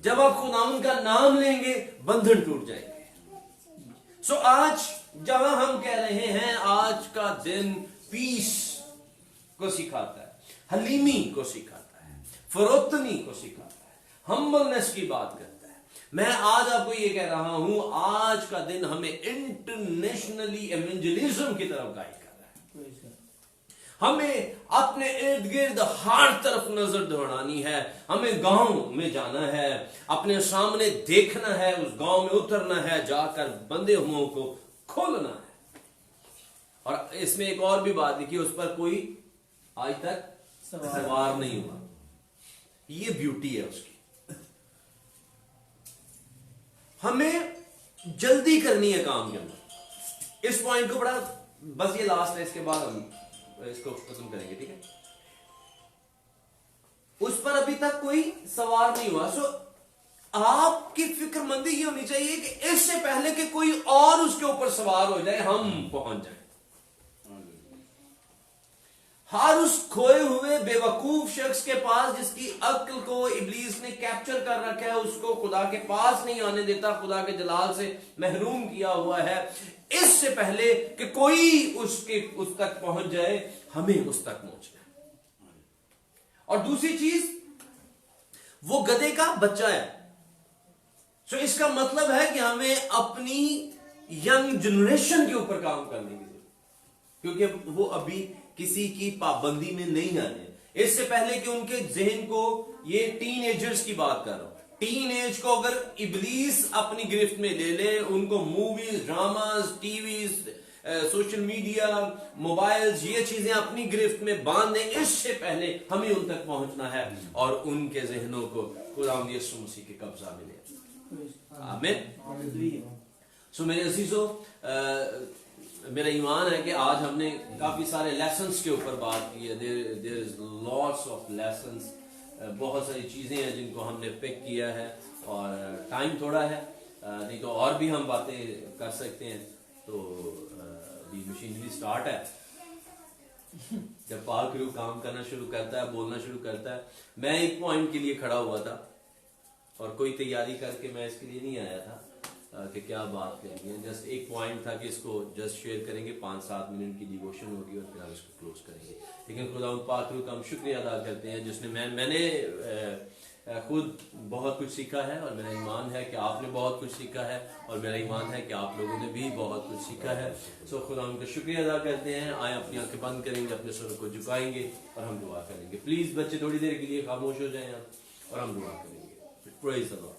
जब आप खुदावंद का नाम लेंगे, बंधन टूट जाएंगे। सो आज जहां हम कह रहे हैं, आज का दिन पीस को सिखाता है, हलीमी को सिखाता है, फरोतनी को सिखाता है, हम्बलनेस की बात करता है। मैं आज आपको ये कह रहा हूं, आज का दिन हमें इंटरनेशनली एवेंजलिज्म की तरफ गाइड कर रहा है। हमें अपने इर्द गिर्द हर तरफ नजर दौड़ानी है। हमें गांव में जाना है, अपने सामने देखना है, उस गांव में उतरना है, जाकर बंधे हुओं को खोलना है। और इसमें एक और भी बात लिखी, उस पर कोई आज तक सवार नहीं हुआ। ये ब्यूटी है उसकी। हमें जल्दी करनी है काम के अंदर। इस पॉइंट को बड़ा, बस ये लास्ट है, इसके बाद हम इसको खत्म करेंगे, ठीक है? उस पर अभी तक कोई सवार नहीं हुआ। सो आपकी फिक्रमंदी ये होनी चाहिए कि इससे पहले कि कोई और उसके ऊपर सवार हो जाए, हम पहुंच जाए। हर उस खोए हुए बेवकूफ शख्स के पास जिसकी अक्ल को इब्लीस ने कैप्चर कर रखा है, उसको खुदा के पास नहीं आने देता, खुदा के जलाल से महरूम किया हुआ है, इससे पहले कि कोई उस तक पहुंच जाए, हमें उस तक पहुंचना है। और दूसरी चीज, वो गधे का बच्चा है। सो इसका मतलब है कि हमें अपनी यंग जनरेशन के ऊपर काम करने की जरूरत, क्योंकि वो अभी किसी की पाबंदी में नहीं आने। इससे पहले कि उनके जहन को, ये टीन एजर्स की बात कर रहा हूं, टीन एज को अगर इब्लीस अपनी गिरफ्त में ले ले, उनको movies, dramas, TVs, social media, mobiles, ये चीजें अपनी गिरफ्त में बांध दें, इससे पहले हमें उन तक पहुंचना है और उनके जहनों को खुदावंद यीशु मसीह के कब्जा में ले। आमीन। सो मेरे अजीजों, मेरा ईमान है कि आज हमने काफी सारे लेसन्स के ऊपर बात की है। There is lots of lessons, बहुत सारी चीजें हैं जिनको हमने पिक किया है, और टाइम थोड़ा है, नहीं तो और भी हम बातें कर सकते हैं। तो अभी मशीनरी स्टार्ट है, जब पाक रू काम करना शुरू करता है, बोलना शुरू करता है। मैं एक पॉइंट के लिए खड़ा हुआ था और कोई तैयारी करके मैं इसके लिए नहीं आया था, कि क्या बात करेंगे। जस्ट एक पॉइंट था कि इसको जस्ट शेयर करेंगे, 5-7 मिनट की डिवोशन होगी और फिर हम इसको क्लोज करेंगे। लेकिन खुदा पाक का हम शुक्रिया अदा करते हैं जिसने मैंने खुद बहुत कुछ सीखा है और मेरा ईमान है कि आपने बहुत कुछ सीखा है और मेरा ईमान है कि आप लोगों ने भी बहुत कुछ सीखा है। सो खुदा उनका शुक्रिया अदा करते हैं। आए अपनी आंखें बंद करेंगे, अपने सर को झुकाएंगे और हम दुआ करेंगे। प्लीज बच्चे थोड़ी देर के लिए खामोश हो जाएं आप और हम दुआ करेंगे। Praise the Lord,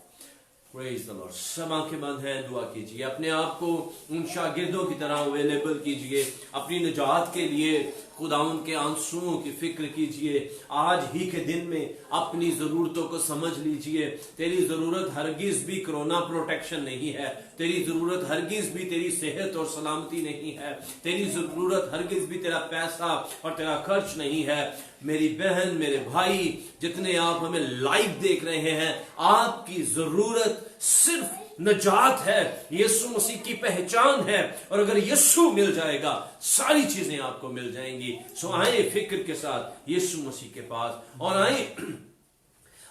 praise the Lord. सब आंखें बंद हैं, दुआ कीजिए। अपने आप को उन शागिर्दों की तरह अवेलेबल कीजिए अपनी निजात के लिए। खुदा उनके आंसुओं की फिक्र कीजिए। आज ही के दिन में अपनी जरूरतों को समझ लीजिए। तेरी जरूरत हरगिज भी कोरोना प्रोटेक्शन नहीं है। तेरी जरूरत हरगिज भी तेरी सेहत और सलामती नहीं है। तेरी जरूरत हरगिज भी तेरा पैसा और तेरा खर्च नहीं है। मेरी बहन, मेरे भाई, जितने आप हमें लाइव देख रहे हैं, आपकी जरूरत सिर्फ नजात है, यीशु मसीह की पहचान है। और अगर यीशु मिल जाएगा सारी चीजें आपको मिल जाएंगी। सो आए फिक्र के साथ यीशु मसीह के पास और आए।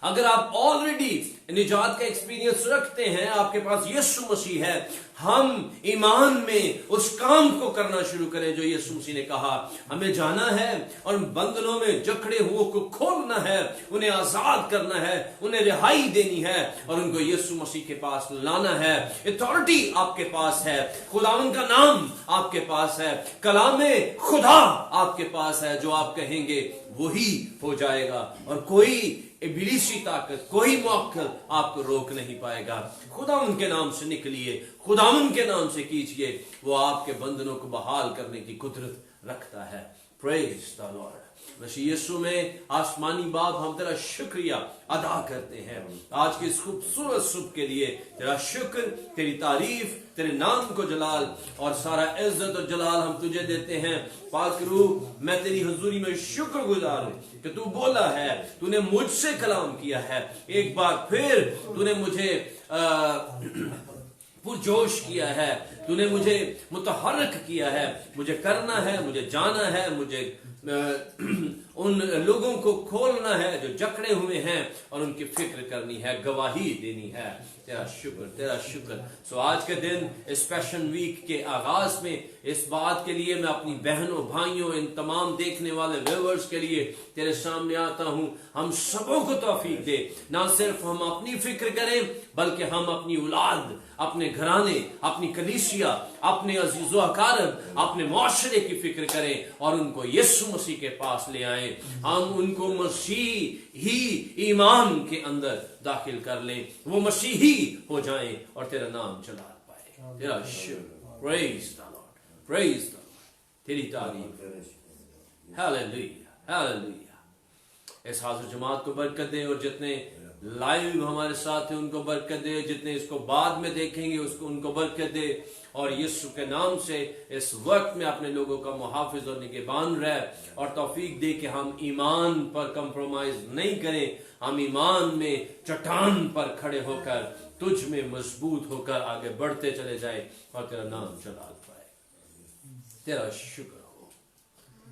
अगर आप ऑलरेडी निजात का एक्सपीरियंस रखते हैं, आपके पास यीशु मसीह है, हम ईमान में उस काम को करना शुरू करें जो यीशु मसीह ने कहा। हमें जाना है और बंधनों में जकड़े हुओं को खोलना है, उन्हें आजाद करना है, उन्हें रिहाई देनी है और उनको यीशु मसीह के पास लाना है। अथॉरिटी आपके पास है, खुदावन का नाम आपके पाम है, कलामे खुदा आपके पास है। जो आप कहेंगे वही हो जाएगा और कोई इब्लीसी ताकत, कोई मौक्कल आपको रोक नहीं पाएगा। खुदा उनके नाम से निकलिए, खुदा उनके नाम से कीजिए। वो आपके बंधनों को बहाल करने की कुदरत रखता है। Praise the Lord. मसीह यीशु में आसमानी बाप, हम तेरा शुक्रिया अदा करते हैं आज के इस खूबसूरत सुबह के लिए। तेरा शुक्र, तेरी तारीफ, तेरे नाम को जलाल और सारा इज्जत और जलाल हम तुझे देते हैं। पाक रूह, मैं तेरी हुजूरी में शुक्रगुजार हूं कि तू बोला है, तूने मुझसे कलाम किया है। एक बार फिर तूने मुझे पुरजोश किया है, तूने मुझे मुतहर्रिक किया है। मुझे करना है, मुझे जाना है, मुझे उन लोगों को खोलना है जो जकड़े हुए हैं और उनकी फिक्र करनी है, गवाही देनी है। तेरा शुक्र, तेरा शुक्र। सो आज के दिन इस पैशन वीक के आगाज में इस बात के लिए मैं अपनी बहनों, भाइयों, इन तमाम देखने वाले व्यूअर्स के लिए तेरे सामने आता हूं। हम सबों को तौफीक दे, ना सिर्फ हम अपनी फिक्र करें बल्कि हम अपनी औलाद, अपने घराने, अपनी कलीसिया, अपने अजीजो अकारब, अपने मुआशरे की फिक्र करें और उनको यीशु मसीह के पास ले आए। हम उनको मसीह ही ईमान के अंदर दाखिल कर लें, वो मसीही हो जाएं और तेरा नाम चला पाए। तेरा शुक्र, praise the Lord, praise the Lord. तेरी तारीफ। Hallelujah, hallelujah. इस हाजिर जमात को बरकत दे और जितने लाइव हमारे साथ हैं उनको बरकत दे, जितने इसको बाद में देखेंगे उसको उनको बरकत दे। और यीशु के नाम से इस वक्त में अपने लोगों का मुहाफिज और निगहबान रहे और तौफीक दे कि हम ईमान पर कंप्रोमाइज नहीं करें, हम ईमान में चट्टान पर खड़े होकर तुझ में मजबूत होकर आगे बढ़ते चले जाए और तेरा नाम जलाल पाए। तेरा शुक्र हो।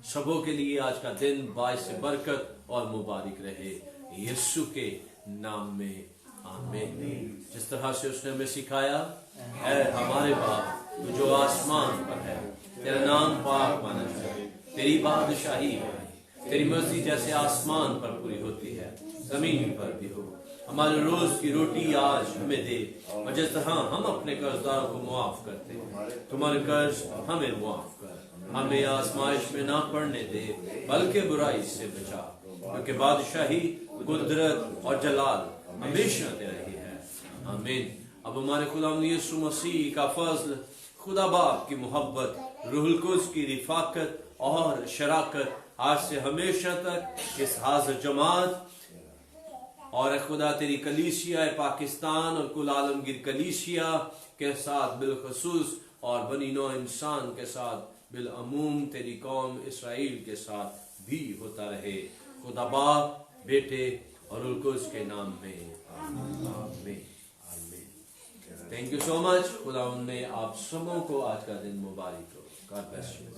सबों के लिए आज का दिन बाइस बरकत और मुबारक रहे, यीशु के नाम में आमीन। जिस तरह से उसने हमें सिखाया है, हमारे बाप तू जो आसमान पर है, तेरा नाम पाक माना जाए, तेरी बादशाही है, तेरी मर्जी जैसे आसमान पर पूरी होती है जमीन पर भी हो। हमारे रोज की रोटी आज हमें दे और जिस तरह हम अपने कर्जदारों को मुआफ करते हैं, तुम्हारे कर्ज हमें मुआफ कर। हमें आजमाइश में ना पड़ने दे बल्कि बुराई से बचा, क्योंकि बादशाही, कुदरत और जलाल हमेशा तेरा ही है। आमीन। अब हमारे खुदा यीशु मसीह का फजल, खुदा बाप की मोहब्बत, रूहुल कुद्स की रिफाकत और शराकत आज से हमेशा तक इस हाजिर जमात और खुदा तेरी कलीसिया पाकिस्तान और कुल आलमगीर कलीसिया के साथ बिलखसूस और बनी नौ इंसान के साथ बिलअमूम तेरी कौम इसराइल के साथ भी होता रहे। खुदा बाप, बेटे और रूहुल कुद्स के नाम में आमीन। Thank you so much. खुदा उनमें आप सबों को आज का दिन मुबारक हो। God bless you.